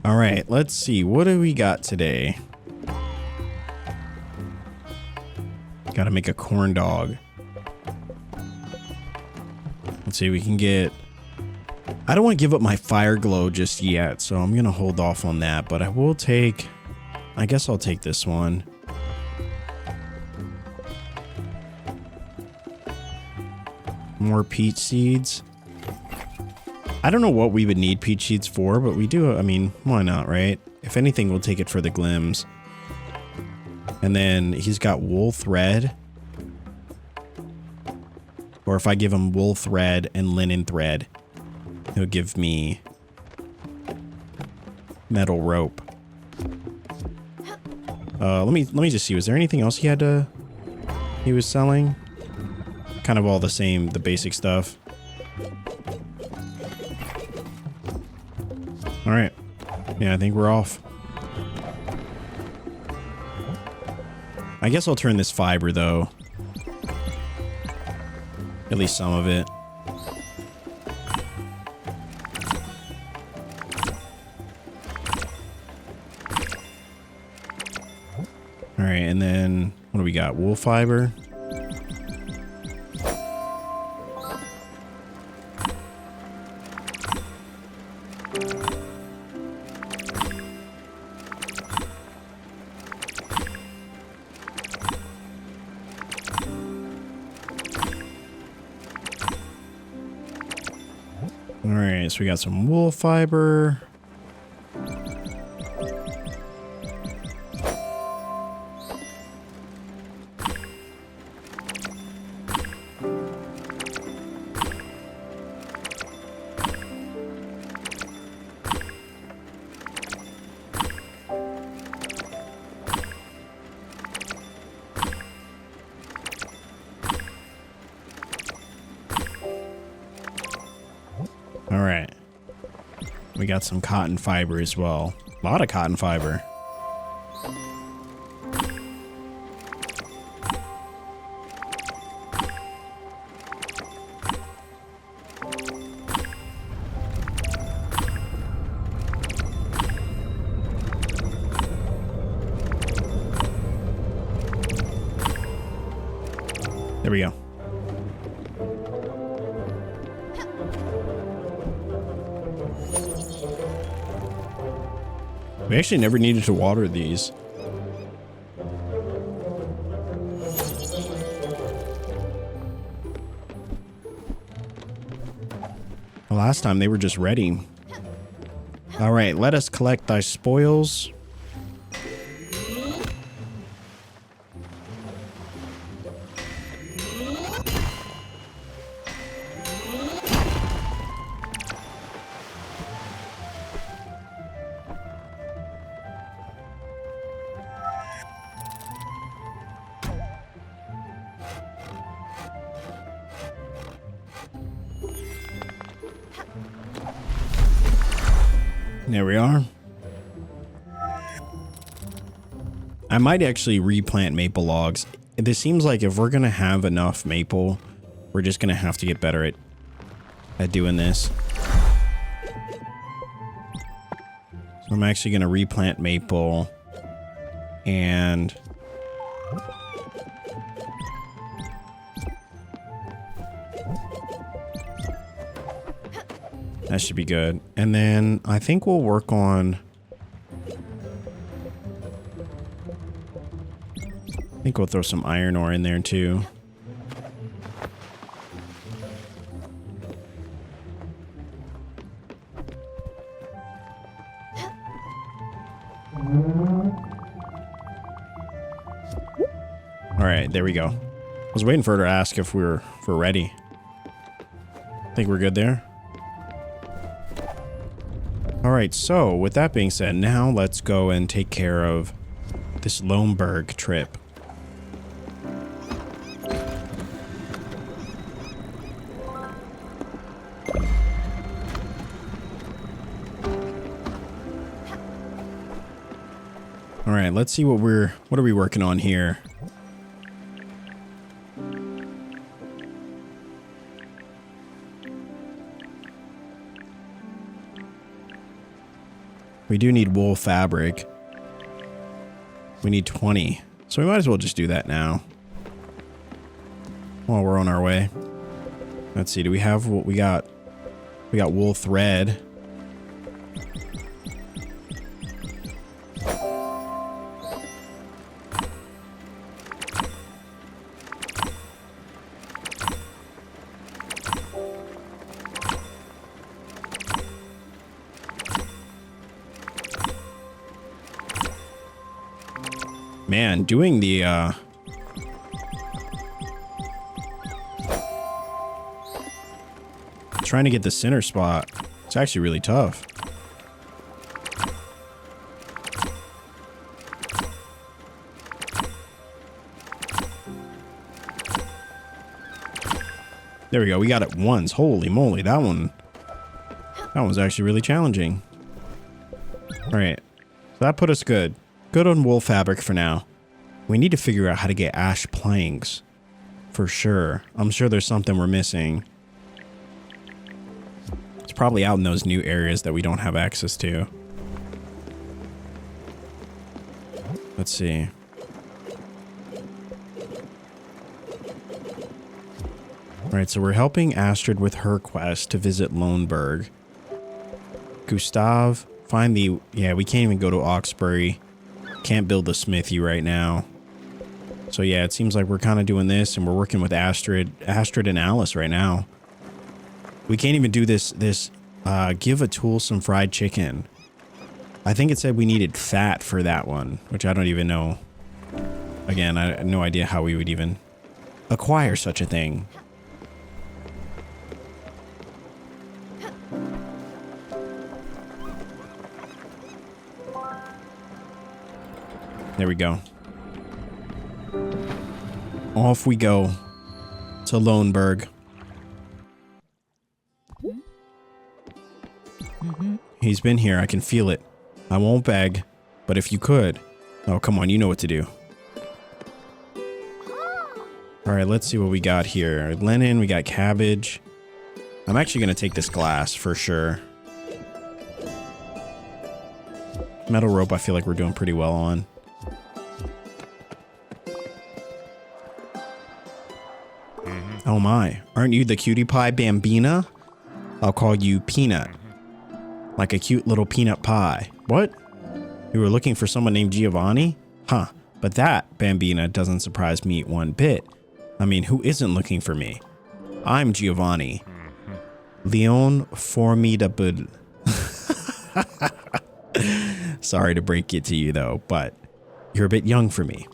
All right, let's see. What do we got today? Got to make a corn dog. Let's see, we can get... I don't want to give up my fire glow just yet, so I'm going to hold off on that, but I will take... I guess I'll take this one. More peach seeds. I don't know what we would need peach seeds for, but we do... I mean, why not, right? If anything, we'll take it for the glims. And then he's got wool thread. Or if I give him wool thread and linen thread, he'll give me metal rope. Let me just see. Was there anything else he was selling? Kind of all the same, the basic stuff. All right. Yeah, I think we're off. I guess I'll turn this fiber though. At least some of it. All right, and then what do we got? Wool fiber. All right, so we got some wool fiber. All right. We got some cotton fiber as well. A lot of cotton fiber. There we go. We actually never needed to water these. The last time they were just ready. All right, let us collect thy spoils. There we are. I might actually replant maple logs. This seems like if we're going to have enough maple, we're just going to have to get better at doing this. So I'm actually going to replant maple and that should be good. And then I think we'll work on... I think we'll throw some iron ore in there too. All right, there we go. I was waiting for her to ask if we're ready. I think we're good there. All right, so with that being said, now let's go and take care of this Loneberg trip. All right, let's see what are we working on here? We do need wool fabric. We need 20. So we might as well just do that now. While we're on our way. Let's see, do we have what we got? We got wool thread. Man, doing the trying to get the center spot, it's actually really tough. There we go. We got it once. Holy moly, that one was actually really challenging. All right, so that put us good. Good on wool fabric for now. We need to figure out how to get ash planks. For sure. I'm sure there's something we're missing. It's probably out in those new areas that we don't have access to. Let's see. Right, so we're helping Astrid with her quest to visit Loneburg. Gustav, find the... Yeah, we can't even go to Oxbury. Can't build the smithy right now. So yeah, it seems like we're kind of doing this, and we're working with Astrid and Alice right now. We can't even do this, give a tool some fried chicken. I think it said we needed fat for that one, which I don't even know. Again, I have no idea how we would even acquire such a thing. There we go. Off we go to Loneburg. He's been here. I can feel it. I won't beg, but if you could. Oh, come on. You know what to do. All right, let's see what we got here. Linen, we got cabbage. I'm actually going to take this glass for sure. Metal rope, I feel like we're doing pretty well on. Oh my, aren't you the cutie pie Bambina? I'll call you Peanut. Like a cute little peanut pie. What? You were looking for someone named Giovanni? Huh, but that, Bambina, doesn't surprise me one bit. I mean, who isn't looking for me? I'm Giovanni. Leon Formidable. Sorry to break it to you though, but you're a bit young for me.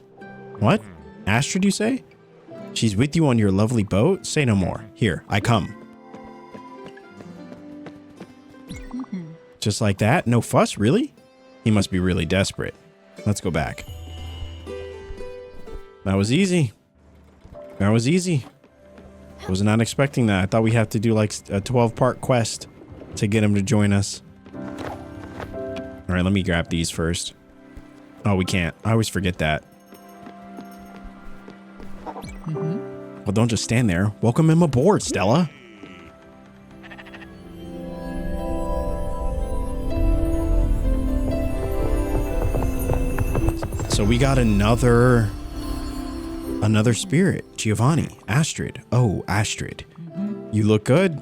What? Astrid, you say? She's with you on your lovely boat? Say no more. Here, I come. Just like that? No fuss, really? He must be really desperate. Let's go back. That was easy. That was easy. I was not expecting that. I thought we have to do like a 12-part quest to get him to join us. All right, let me grab these first. Oh, we can't. I always forget that. Well, don't just stand there. Welcome him aboard, Stella. So we got another spirit. Giovanni. Astrid. Oh, Astrid. You look good.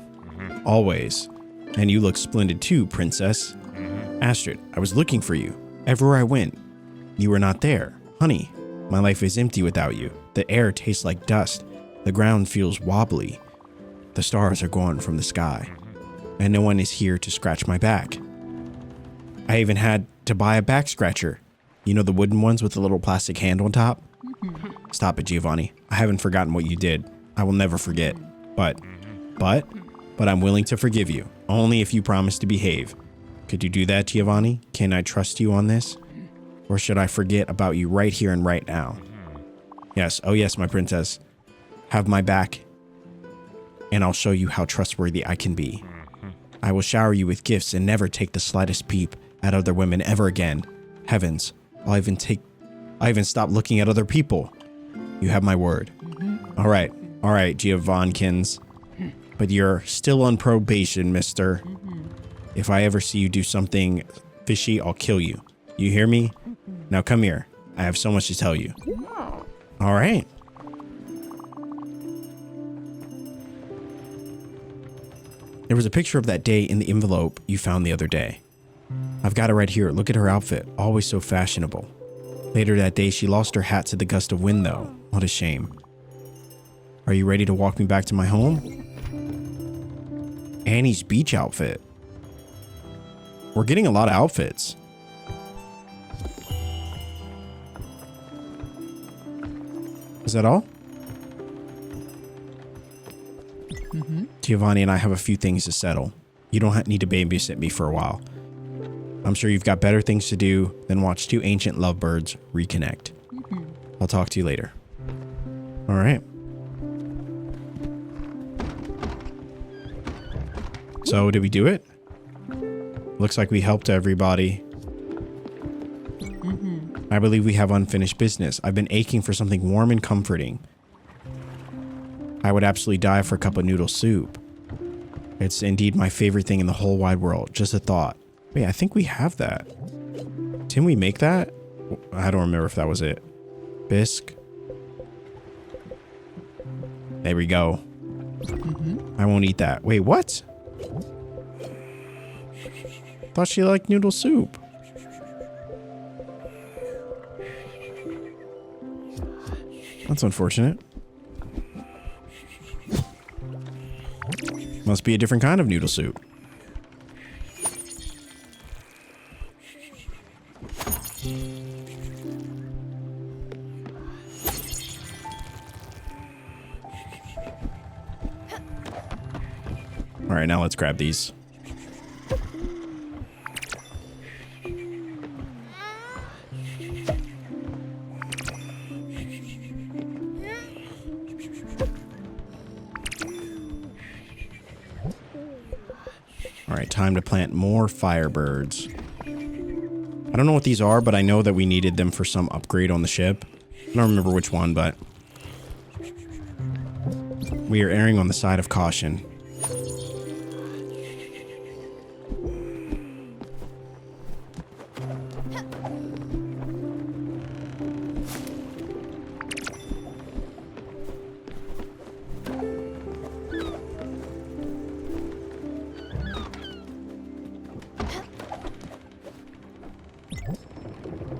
Always. And you look splendid too, princess. Astrid, I was looking for you. Everywhere I went, you were not there. Honey, my life is empty without you. The air tastes like dust. The ground feels wobbly. The stars are gone from the sky. And no one is here to scratch my back. I even had to buy a back scratcher. You know the wooden ones with the little plastic hand on top? Stop it, Giovanni. I haven't forgotten what you did. I will never forget. But I'm willing to forgive you. Only if you promise to behave. Could you do that, Giovanni? Can I trust you on this? Or should I forget about you right here and right now? Yes, oh yes, my princess. Have my back, and I'll show you how trustworthy I can be. I will shower you with gifts and never take the slightest peep at other women ever again. Heavens, I'll even stop looking at other people. You have my word. All right, Giovankins. But you're still on probation, mister. If I ever see you do something fishy, I'll kill you. You hear me? Now come here. I have so much to tell you. All right. There was a picture of that day in the envelope you found the other day. I've got it right here. Look at her outfit. Always so fashionable. Later that day, she lost her hat to the gust of wind, though. What a shame. Are you ready to walk me back to my home? Annie's beach outfit. We're getting a lot of outfits. Is that all? Giovanni and I have a few things to settle. You don't need to babysit me for a while. I'm sure you've got better things to do than watch two ancient lovebirds reconnect. I'll talk to you later. All right. So, did we do it? Looks like we helped everybody. I believe we have unfinished business. I've been aching for something warm and comforting. I would absolutely die for a cup of noodle soup. It's indeed my favorite thing in the whole wide world. Just a thought. Wait, I think we have that. Didn't we make that? I don't remember if that was it. Bisque. There we go. I won't eat that. Wait, what? Thought she liked noodle soup. That's unfortunate. Must be a different kind of noodle soup. All right, now let's grab these. All right, time to plant more firebirds. I don't know what these are, but I know that we needed them for some upgrade on the ship. I don't remember which one, but we are erring on the side of caution.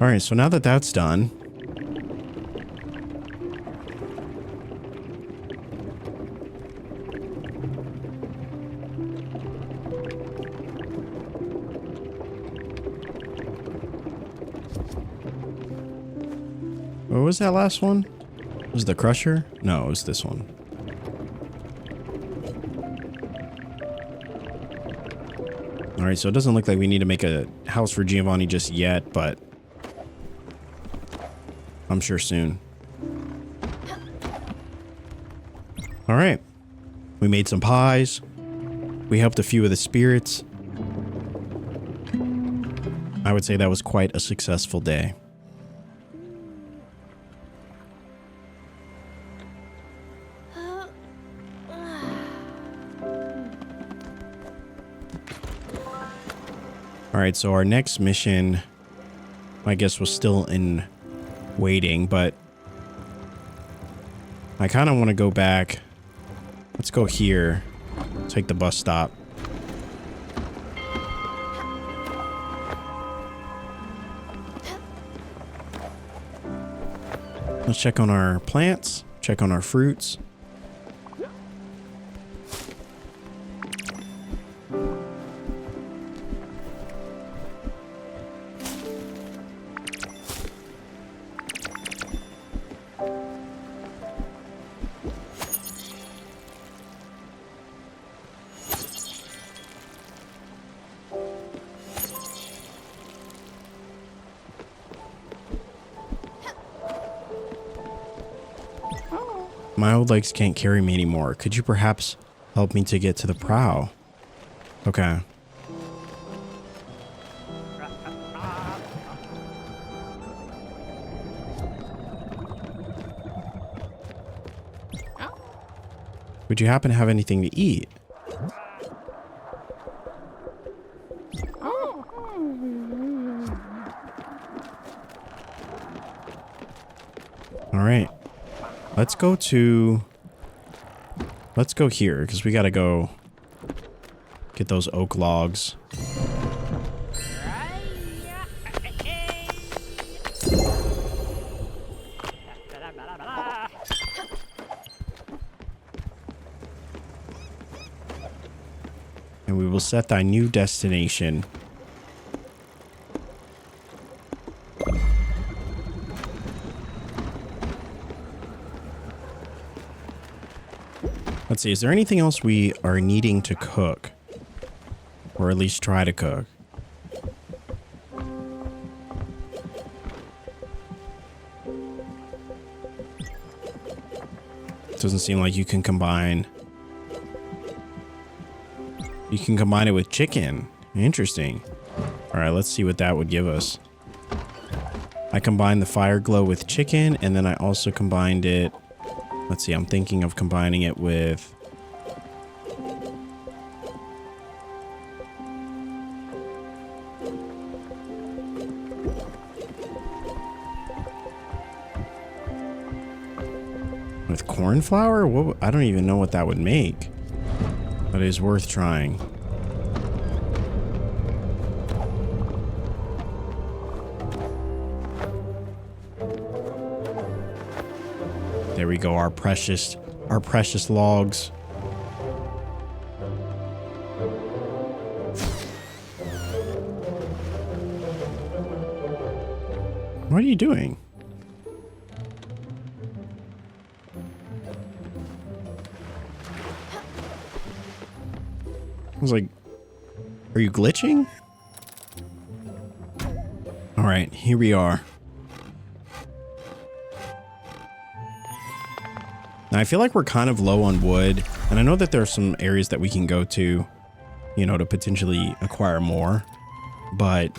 All right, so now that that's done, what was that last one? Was it the crusher? No, it was this one. All right, so it doesn't look like we need to make a house for Giovanni just yet, but I'm sure soon. All right. We made some pies. We helped a few of the spirits. I would say that was quite a successful day. All right, so our next mission, I guess, was still in waiting, but I kind of want to go back. Let's go here. Take the bus stop. Let's check on our plants, check on our fruits. My old legs can't carry me anymore. Could you perhaps help me to get to the prow? Okay. Would you happen to have anything to eat? All right. Let's go here, because we gotta go get those oak logs. And we will set thy new destination. Let's see, is there anything else we are needing to cook? Or at least try to cook? Doesn't seem like you can combine. You can combine it with chicken. Interesting. All right, let's see what that would give us. I combined the fire glow with chicken, and then I also combined it. Let's see, I'm thinking of combining it with... With corn flour? What? I don't even know what that would make. But it is worth trying. There we go, our precious logs. What are you doing? I was like, are you glitching? All right, here we are. Now, I feel like we're kind of low on wood, and I know that there are some areas that we can go to, you know, to potentially acquire more, but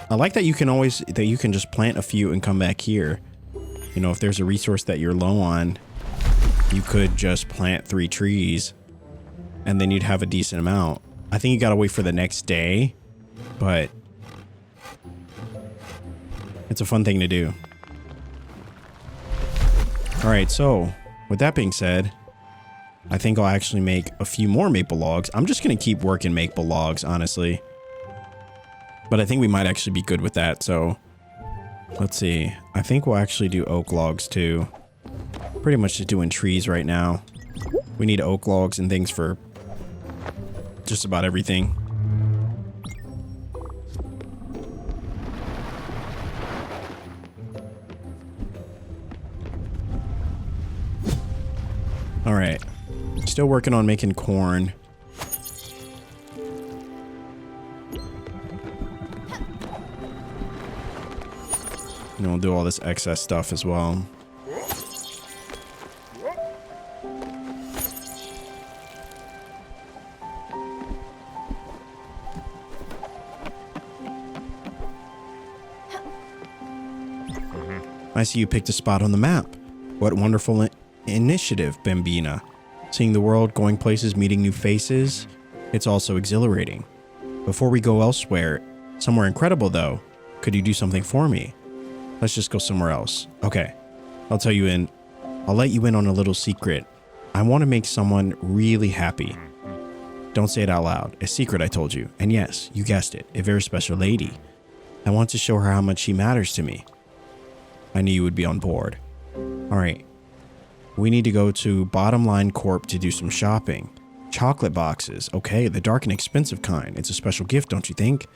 I like that you can just plant a few and come back here. You know, if there's a resource that you're low on, you could just plant 3 trees and then you'd have a decent amount. I think you gotta wait for the next day, but it's a fun thing to do. All right, so with that being said, I think I'll actually make a few more maple logs. I'm just gonna keep working maple logs, honestly. But I think we might actually be good with that, so let's see. I think we'll actually do oak logs too. Pretty much just doing trees right now. We need oak logs and things for just about everything. All right, still working on making corn. And we'll do all this excess stuff as well. I see you picked a spot on the map. What wonderful initiative, Bambina. Seeing the world, going places, meeting new faces. It's also exhilarating. Before we go elsewhere, somewhere incredible though, could you do something for me? Let's just go somewhere else. Okay. I'll let you in on a little secret. I want to make someone really happy. Don't say it out loud. A secret, I told you. And yes, you guessed it. A very special lady. I want to show her how much she matters to me. I knew you would be on board. All right. We need to go to Bottom Line Corp to do some shopping. Chocolate boxes. Okay, the dark and expensive kind. It's a special gift, don't you think?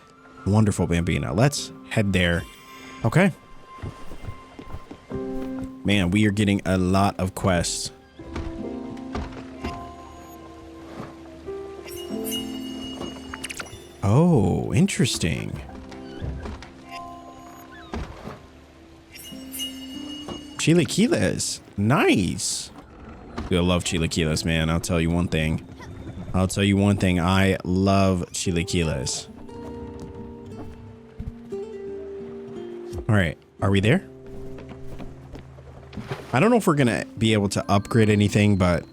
Wonderful, Bambina. Let's head there. Okay. Man, we are getting a lot of quests. Oh, interesting. Chilaquiles. Nice. I love chilaquiles, man. I'll tell you one thing. I love chilaquiles. All right. Are we there? I don't know if we're going to be able to upgrade anything, but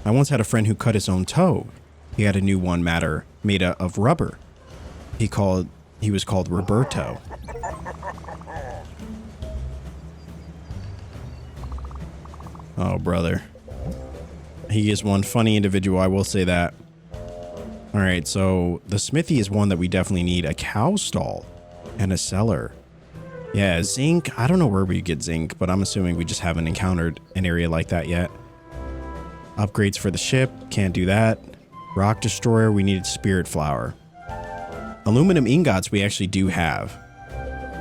I once had a friend who cut his own toe. He had a new one made of rubber. He was called Roberto. Oh, brother. He is one funny individual, I will say that. All right, so the smithy is one that we definitely need. A cow stall and a cellar. Yeah, zinc. I don't know where we get zinc, but I'm assuming we just haven't encountered an area like that yet. Upgrades for the ship. Can't do that. Rock destroyer. We needed Spiritfarer. Aluminum ingots we actually do have.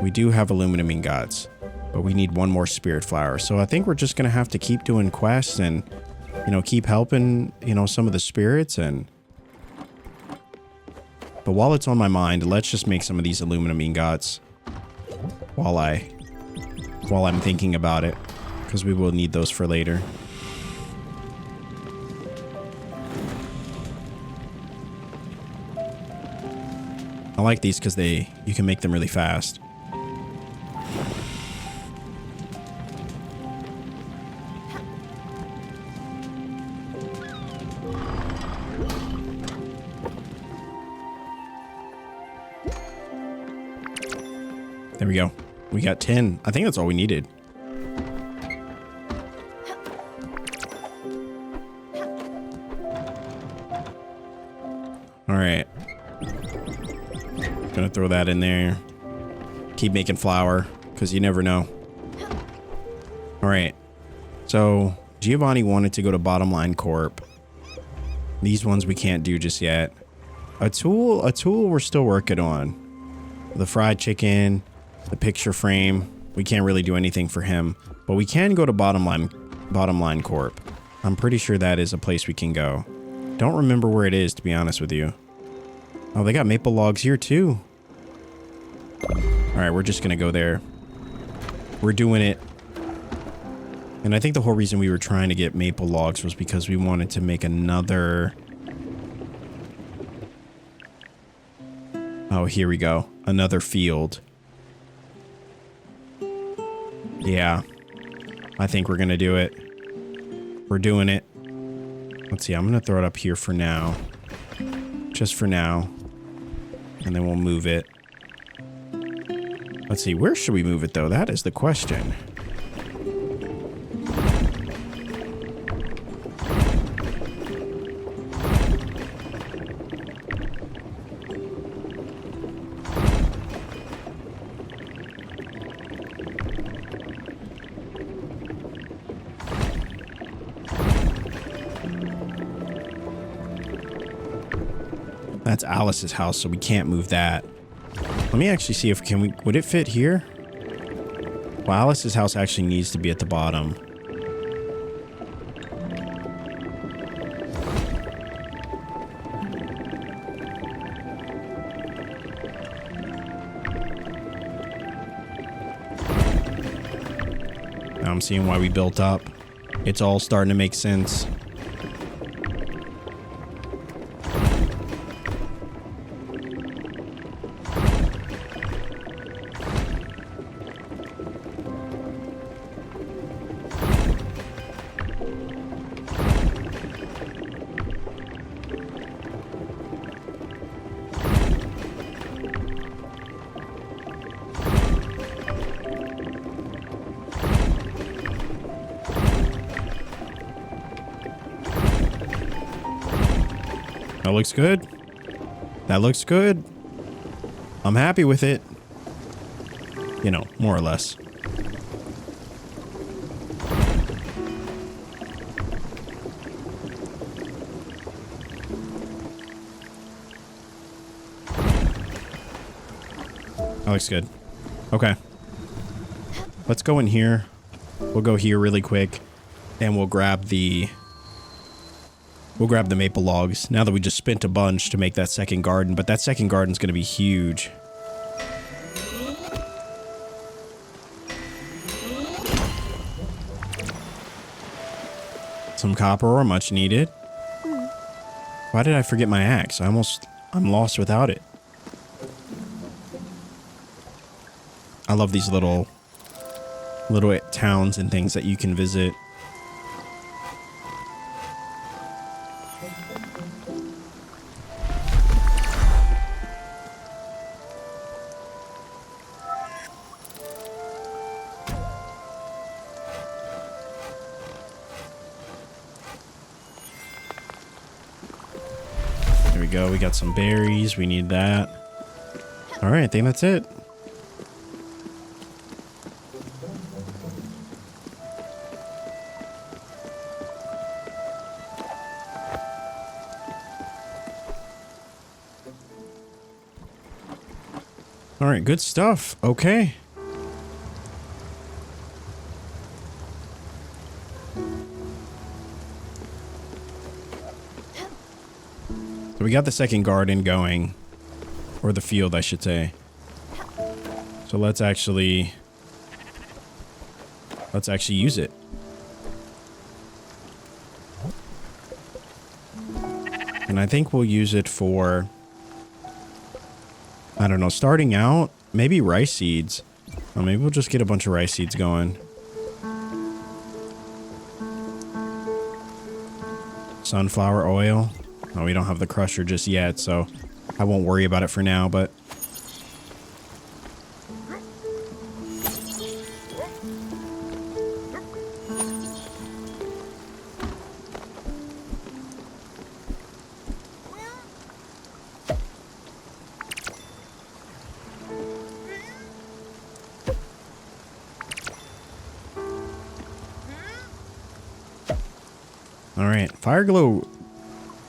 We do have aluminum ingots, but we need one more Spiritfarer. So I think we're just going to have to keep doing quests and, you know, keep helping, you know, some of the spirits. But while it's on my mind, let's just make some of these aluminum ingots while I'm thinking about it, because we will need those for later. I like these because you can make them really fast. There we go. We got 10. I think that's all we needed. All right. Gonna throw that in there. Keep making flour, because you never know. All right. So Giovanni wanted to go to Bottom Line Corp. These ones we can't do just yet. A tool we're still working on. The fried chicken, the picture frame. We can't really do anything for him, but we can go to Bottom Line Corp. I'm pretty sure that is a place we can go. Don't remember where it is, to be honest with you. Oh, they got maple logs here too. All right, we're just gonna go there. We're doing it. And I think the whole reason we were trying to get maple logs was because we wanted to make another... Oh, here we go. Another field. Yeah. I think we're gonna do it. We're doing it. Let's see, I'm gonna throw it up here for now. Just for now. And then we'll move it. Let's see, where should we move it though? That is the question. That's Alice's house, so we can't move that. Let me actually see if would it fit here? Well, Alice's house actually needs to be at the bottom. Now I'm seeing why we built up. It's all starting to make sense. That looks good. That looks good. I'm happy with it. You know, more or less. That looks good. Okay. Let's go in here. We'll go here really quick. And we'll grab the maple logs. Now that we just spent a bunch to make that second garden. But that second garden's going to be huge. Some copper ore, much needed. Why did I forget my axe? I'm lost without it. I love these little towns and things that you can visit. There we go. We got some berries. We need that. All right, I think that's it. All right, good stuff. Okay. So we got the second garden going, or the field, I should say. So let's actually use it. And I think we'll use it for, I don't know, starting out, maybe rice seeds. Or maybe we'll just get a bunch of rice seeds going. Sunflower oil. Oh, we don't have the crusher just yet, so I won't worry about it for now, but All right, fire glow.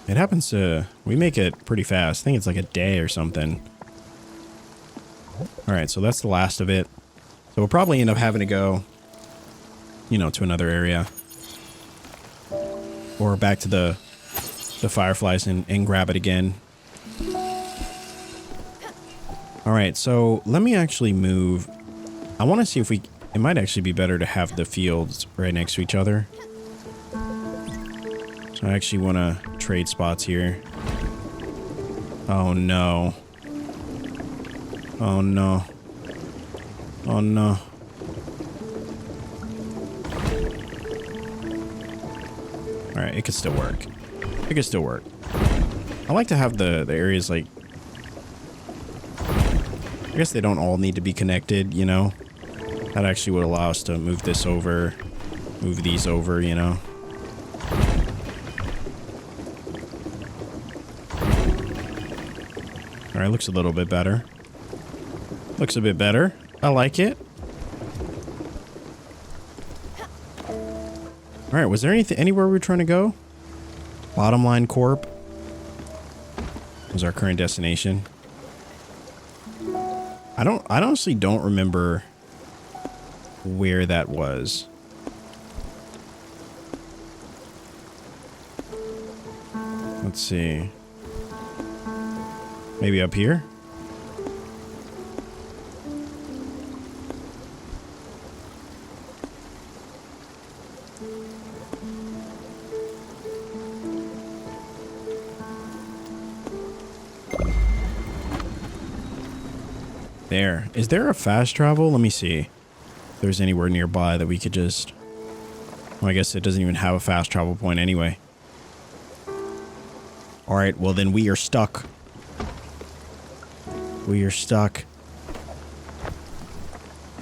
It happens to, we make it pretty fast. I think it's like a day or something. All right, so that's the last of it. So we'll probably end up having to go, you know, to another area. Or back to the fireflies and grab it again. All right, so let me actually move. I want to see if we, it might actually be better to have the fields right next to each other. So I actually want to trade spots here. Oh no. Oh no. Oh no. Alright, it could still work. It could still work. I like to have the areas like... I guess they don't all need to be connected, you know? That actually would allow us to move this over, move these over, you know? Alright, looks a little bit better. Looks a bit better. I like it. Alright, was there anything anywhere we were trying to go? Bottom line corp was our current destination. I honestly don't remember where that was. Let's see. Maybe up here? There. Is there a fast travel? Let me see. If there's anywhere nearby that we could just... Well, I guess it doesn't even have a fast travel point anyway. Alright, well then we are stuck. We are stuck.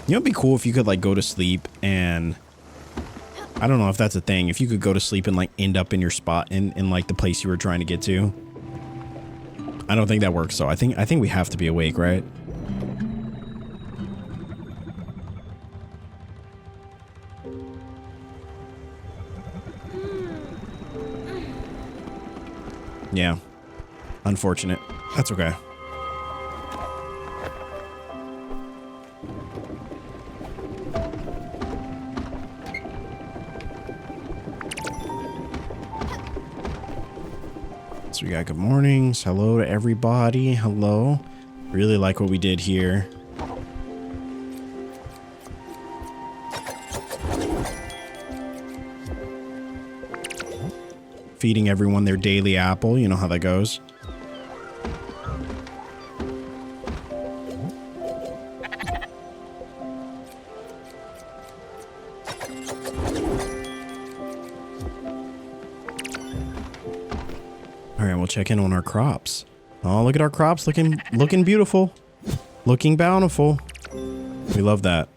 You know, it'd be cool if you could, like, go to sleep and... I don't know if that's a thing. If you could go to sleep and, like, end up in your spot in like, the place you were trying to get to. I don't think that works, though. I think we have to be awake, right? Yeah. Unfortunate. That's okay. So we got good mornings. Hello to everybody. Hello. Really like what we did here. Feeding everyone their daily apple. You know how that goes. All right, we'll check in on our crops. Oh, look at our crops looking beautiful. Looking bountiful. We love that.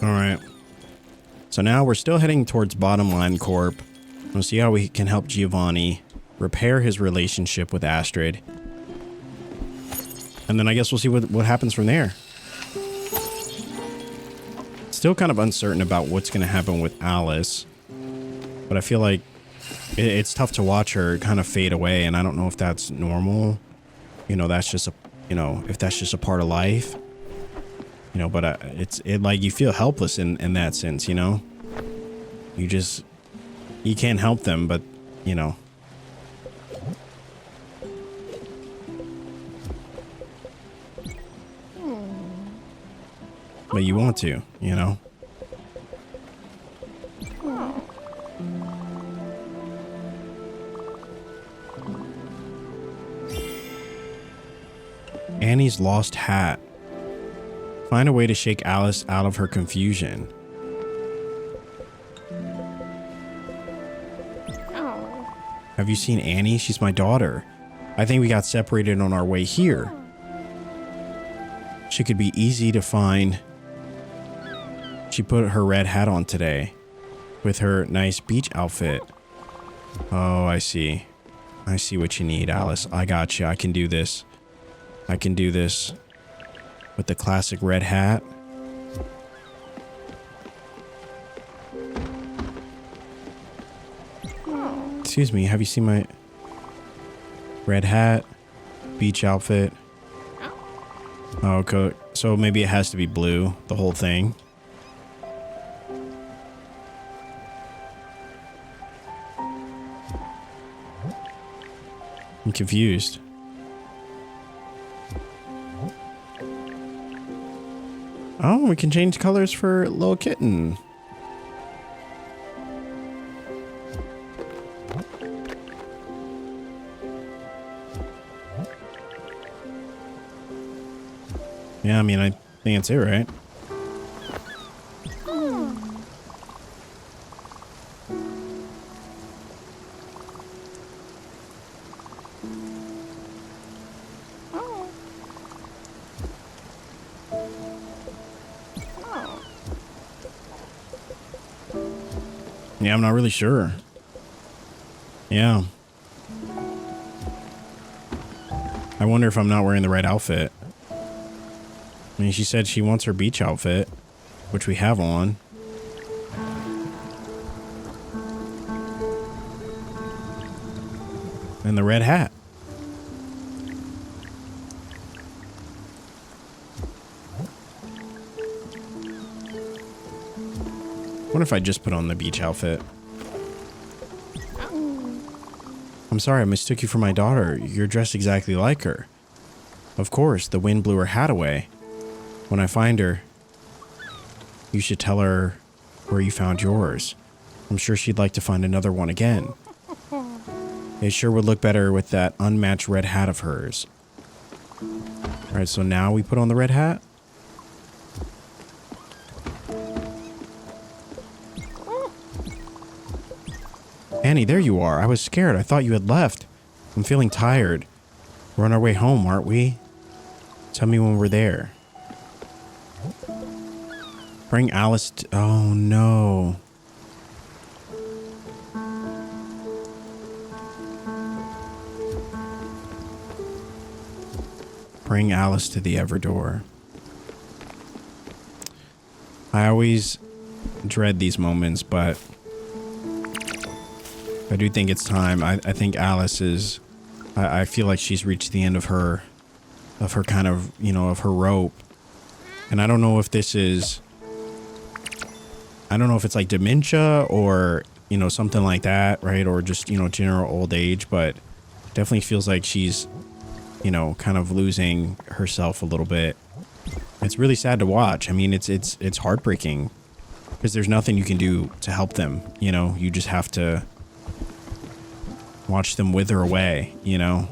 Alright. So now we're still heading towards Bottom Line Corp. We'll see how we can help Giovanni repair his relationship with Astrid. And then I guess we'll see what happens from there. Still kind of uncertain about what's going to happen with Alice. But I feel like it's tough to watch her kind of fade away. And I don't know if that's normal. You know, that's just a, you know, if that's just a part of life. You know, but it's like you feel helpless in that sense, you know? You can't help them, but, you know. But you want to, you know? Annie's lost hat. Find a way to shake Alice out of her confusion. Oh. Have you seen Annie? She's my daughter. I think we got separated on our way here. She could be easy to find. She put her red hat on today with her nice beach outfit. Oh, I see. I see what you need, Alice. I got you. I can do this. I can do this with the classic red hat. Excuse me, have you seen my red hat, beach outfit? Oh, okay. So maybe it has to be blue, the whole thing. I'm confused. Oh, we can change colors for little kitten. Yeah, I mean, I think that's it, right? Yeah, I'm not really sure. Yeah. I wonder if I'm not wearing the right outfit. I mean, she said she wants her beach outfit, which we have on. And the red hat. What if I just put on the beach outfit? I'm sorry, I mistook you for my daughter. You're dressed exactly like her. Of course, the wind blew her hat away. When I find her, you should tell her where you found yours. I'm sure she'd like to find another one again. It sure would look better with that unmatched red hat of hers. Alright, so now we put on the red hat? Annie, there you are. I was scared. I thought you had left. I'm feeling tired. We're on our way home, aren't we? Tell me when we're there. Bring Alice to... Oh, no. Bring Alice to the Everdoor. I always dread these moments, but I do think it's time. I think Alice is... I feel like she's reached the end of her kind of, you know, of her rope. And I don't know if this is... I don't know if it's like dementia or, you know, something like that, right? Or just, you know, general old age, but definitely feels like she's, you know, kind of losing herself a little bit. It's really sad to watch. I mean, it's heartbreaking because there's nothing you can do to help them, you know? You just have to watch them wither away, you know?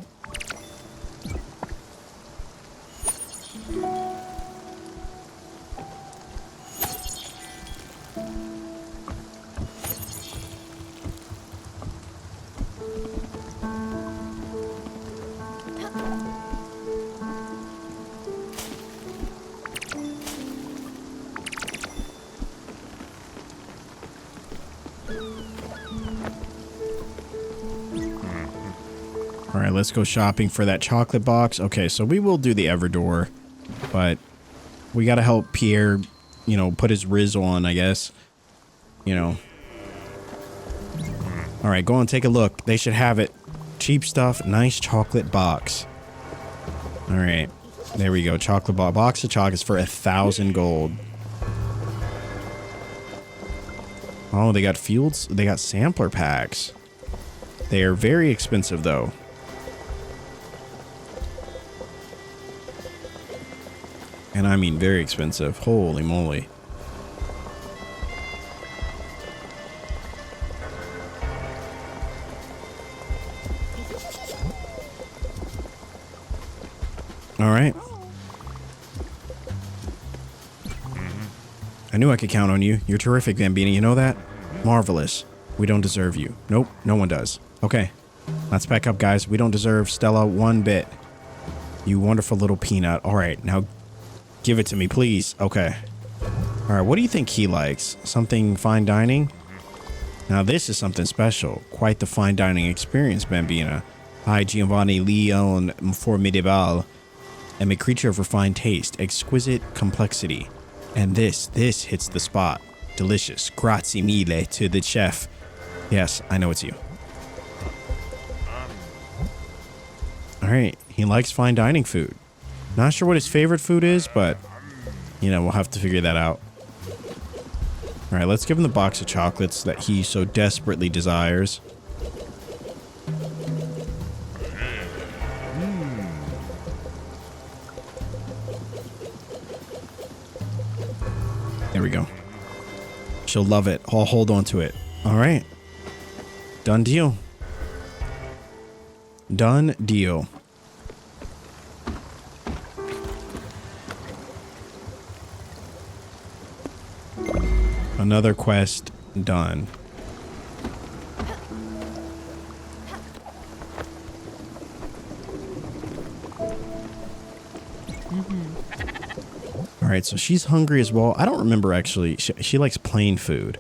All right, let's go shopping for that chocolate box. Okay, so we will do the Everdoor, but we got to help Pierre, you know, put his Riz on, I guess. You know. All right, go and take a look. They should have it. Cheap stuff, nice chocolate box. All right, there we go. Chocolate box of chocolates for 1,000 gold. Oh, they got fields. They got sampler packs. They are very expensive, though. And I mean very expensive. Holy moly. All right. I knew I could count on you. You're terrific, Bambini. You know that? Marvelous. We don't deserve you. Nope, no one does. Okay. Let's back up, guys. We don't deserve Stella one bit. You wonderful little peanut. All right, now Give it to me, please. Okay. All right, what do you think he likes? Something fine dining? Now this is something special. Quite the fine dining experience, Bambina. Hi, Giovanni Leon Formidable. Am a creature of refined taste, exquisite complexity. And this hits the spot. Delicious. Grazie mille to the chef. Yes, I know it's you. All right, he likes fine dining food. Not sure what his favorite food is, but, you know, we'll have to figure that out. All right, let's give him the box of chocolates that he so desperately desires. There we go. She'll love it. I'll hold on to it. All right. Done deal. Done deal. Another quest done. All right, so she's hungry as well. I don't remember actually. She likes plain food.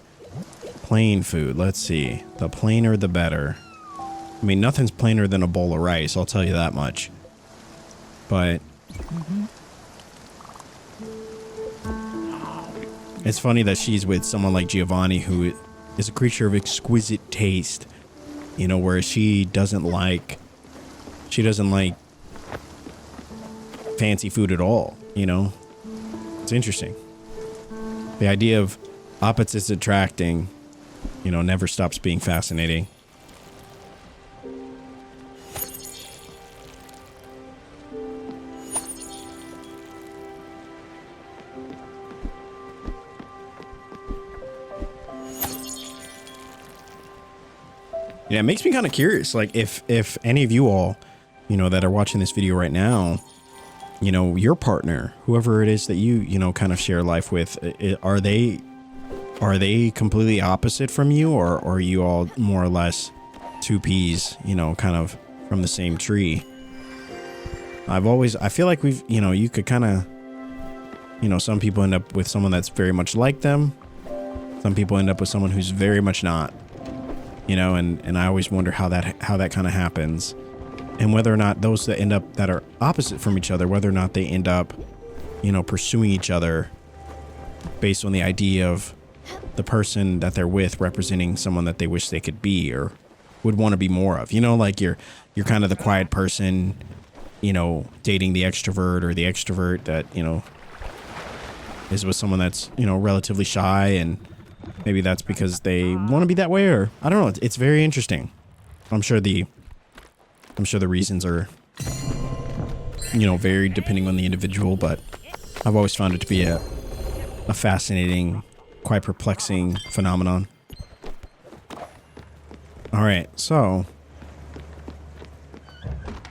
Plain food. Let's see. The plainer, the better. I mean, nothing's plainer than a bowl of rice. I'll tell you that much. But it's funny that she's with someone like Giovanni, who is a creature of exquisite taste. You know, where she doesn't like fancy food at all. You know. It's interesting. The idea of opposites attracting, you know, never stops being fascinating. Yeah, it makes me kind of curious. Like, if any of you all, you know, that are watching this video right now, you know, your partner, whoever it is that you know, kind of share life with, are they completely opposite from you, or are you all more or less two peas, you know, kind of from the same tree? I feel like we've, you know, you could kind of, you know, some people end up with someone that's very much like them. Some people end up with someone who's very much not, you know, and I always wonder how that kind of happens. And whether or not those that end up that are opposite from each other, whether or not they end up, you know, pursuing each other based on the idea of the person that they're with representing someone that they wish they could be or would want to be more of. You know, like you're kind of the quiet person, you know, dating the extrovert, or the extrovert that, you know, is with someone that's, you know, relatively shy, and maybe that's because they want to be that way, or I don't know. It's very interesting. I'm sure the reasons are, you know, varied depending on the individual, but I've always found it to be a fascinating, quite perplexing phenomenon. All right, so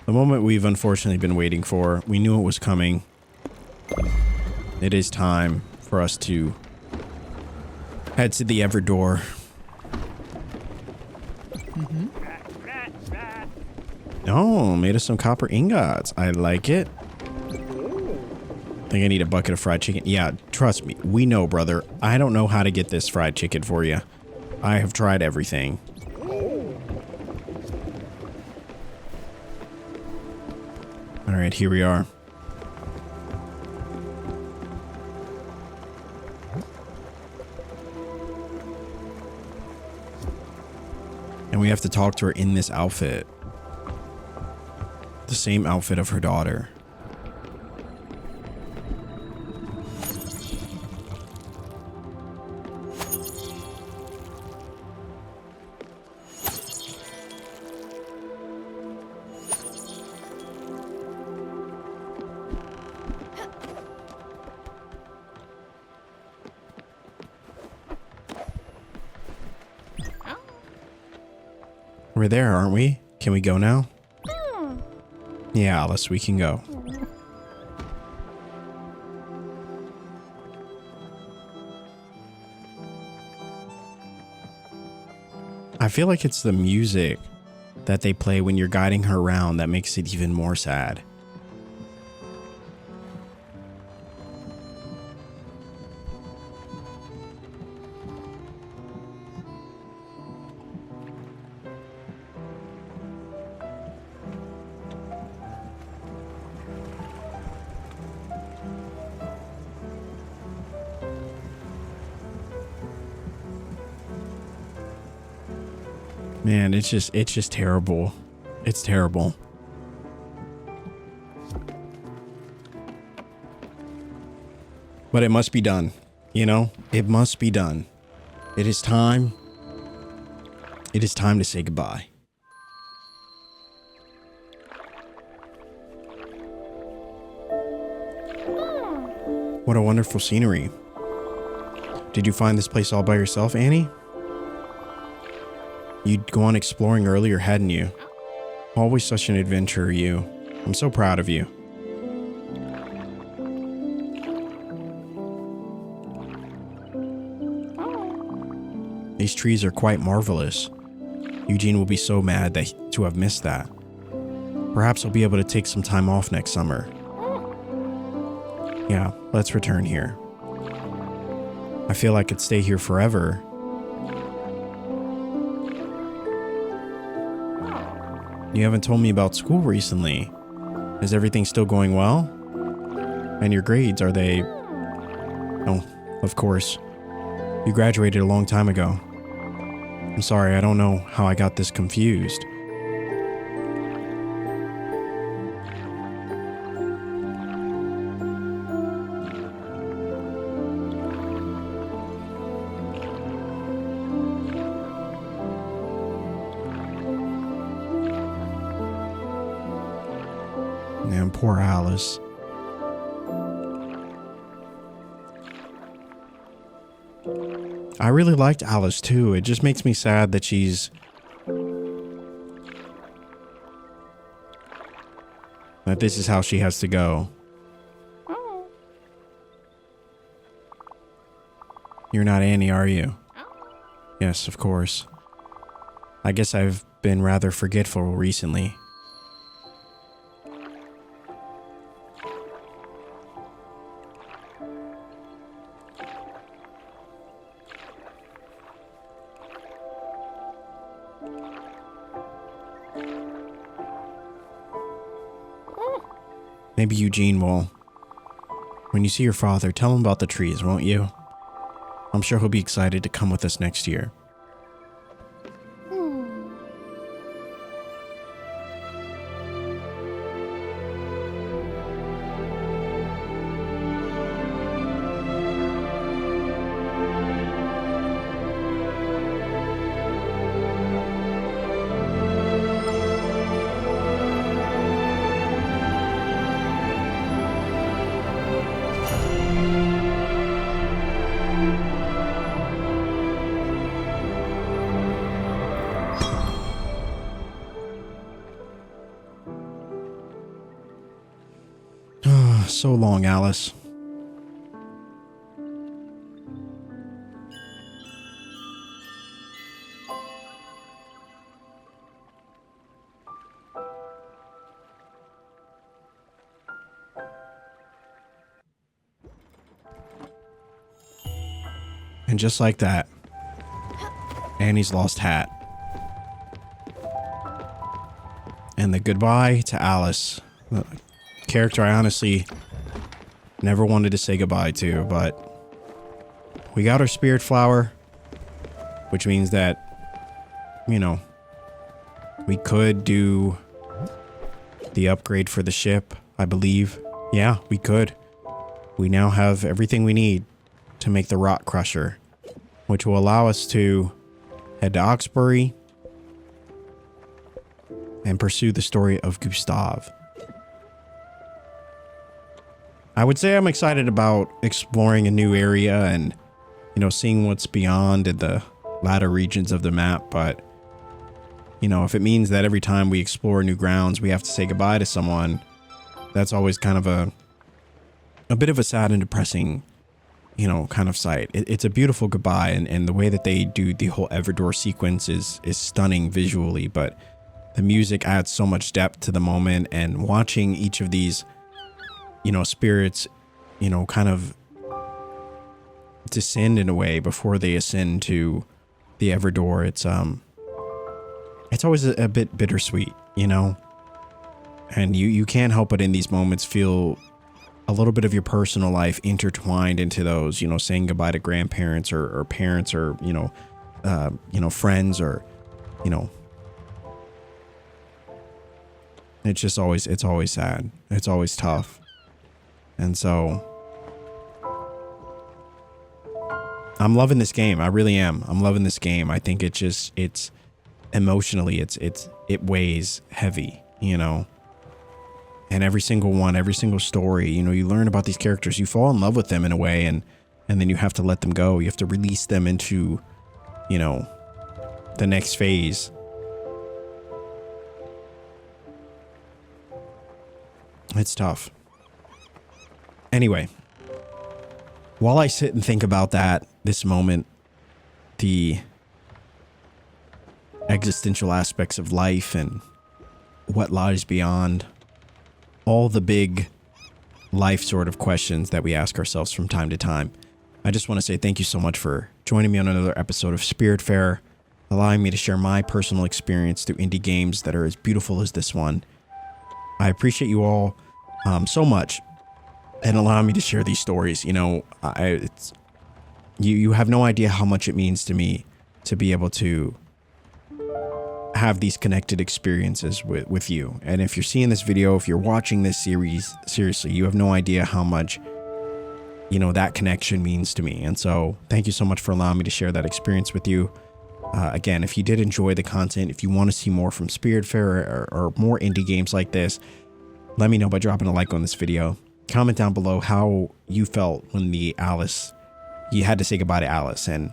the moment we've unfortunately been waiting for, we knew it was coming. It is time for us to head to the Ever Door. Oh, made us some copper ingots. I like it. Think I need a bucket of fried chicken. Yeah, trust me. We know, brother. I don't know how to get this fried chicken for you. I have tried everything. All right, here we are. And we have to talk to her in this outfit. The same outfit of her daughter. We're there, aren't we? Can we go now? Yeah, Alice, we can go. I feel like it's the music that they play when you're guiding her around that makes it even more sad. Man, it's just terrible. It's terrible. But it must be done. You know, it must be done. It is time. It is time to say goodbye. What a wonderful scenery. Did you find this place all by yourself, Annie? You'd go on exploring earlier, hadn't you? Always such an adventurer, you. I'm so proud of you. These trees are quite marvelous. Eugene will be so mad to have missed that. Perhaps he'll be able to take some time off next summer. Yeah, let's return here. I feel I could stay here forever. You haven't told me about school recently. Is everything still going well? And your grades, are they... Oh, of course. You graduated a long time ago. I'm sorry, I don't know how I got this confused. Man, poor Alice. I really liked Alice too. It just makes me sad that that this is how she has to go. You're not Annie, are you? Yes, of course. I guess I've been rather forgetful recently. Maybe Eugene will. When you see your father, tell him about the trees, won't you? I'm sure he'll be excited to come with us next year. So long, Alice. And just like that, Annie's lost hat. And the goodbye to Alice. The character I honestly never wanted to say goodbye to, but we got our spirit flower, which means that, you know, we could do the upgrade for the ship, I believe. Yeah, we could. We now have everything we need to make the rock crusher, which will allow us to head to Oxbury and pursue the story of Gustav. I would say I'm excited about exploring a new area and, you know, seeing what's beyond in the latter regions of the map. But, you know, if it means that every time we explore new grounds, we have to say goodbye to someone, that's always kind of a bit of a sad and depressing, you know, kind of sight. It's a beautiful goodbye, and the way that they do the whole Everdor sequence is stunning visually, but the music adds so much depth to the moment, and watching each of these, you know, spirits, you know, kind of descend in a way before they ascend to the Everdor. It's always a bit bittersweet, you know, and you can't help but in these moments feel a little bit of your personal life intertwined into those, you know, saying goodbye to grandparents or parents or, you know, friends or, you know, It's just always, it's always sad. It's always tough. And so I'm loving this game. I really am. I'm loving this game. I think it's emotionally, it weighs heavy, you know, and every single one, every single story, you know, you learn about these characters, you fall in love with them in a way, and then you have to let them go. You have to release them into, you know, the next phase. It's tough. Anyway, while I sit and think about that, this moment, the existential aspects of life and what lies beyond, all the big life sort of questions that we ask ourselves from time to time, I just want to say thank you so much for joining me on another episode of Spiritfarer, allowing me to share my personal experience through indie games that are as beautiful as this one. I appreciate you all so much, and allowing me to share these stories. You know, you have no idea how much it means to me to be able to have these connected experiences with you. And if you're seeing this video, if you're watching this series, seriously, you have no idea how much, you know, that connection means to me. And so thank you so much for allowing me to share that experience with you. Again, if you did enjoy the content, if you want to see more from Spiritfarer or more indie games like this, let me know by dropping a like on this video. Comment down below how you felt when you had to say goodbye to Alice. And,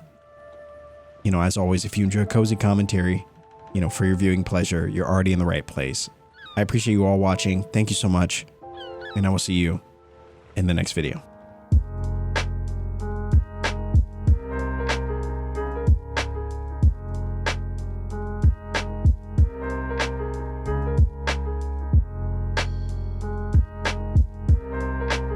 you know, as always, if you enjoy cozy commentary, you know, for your viewing pleasure, you're already in the right place. I appreciate you all watching. Thank you so much. And I will see you in the next video.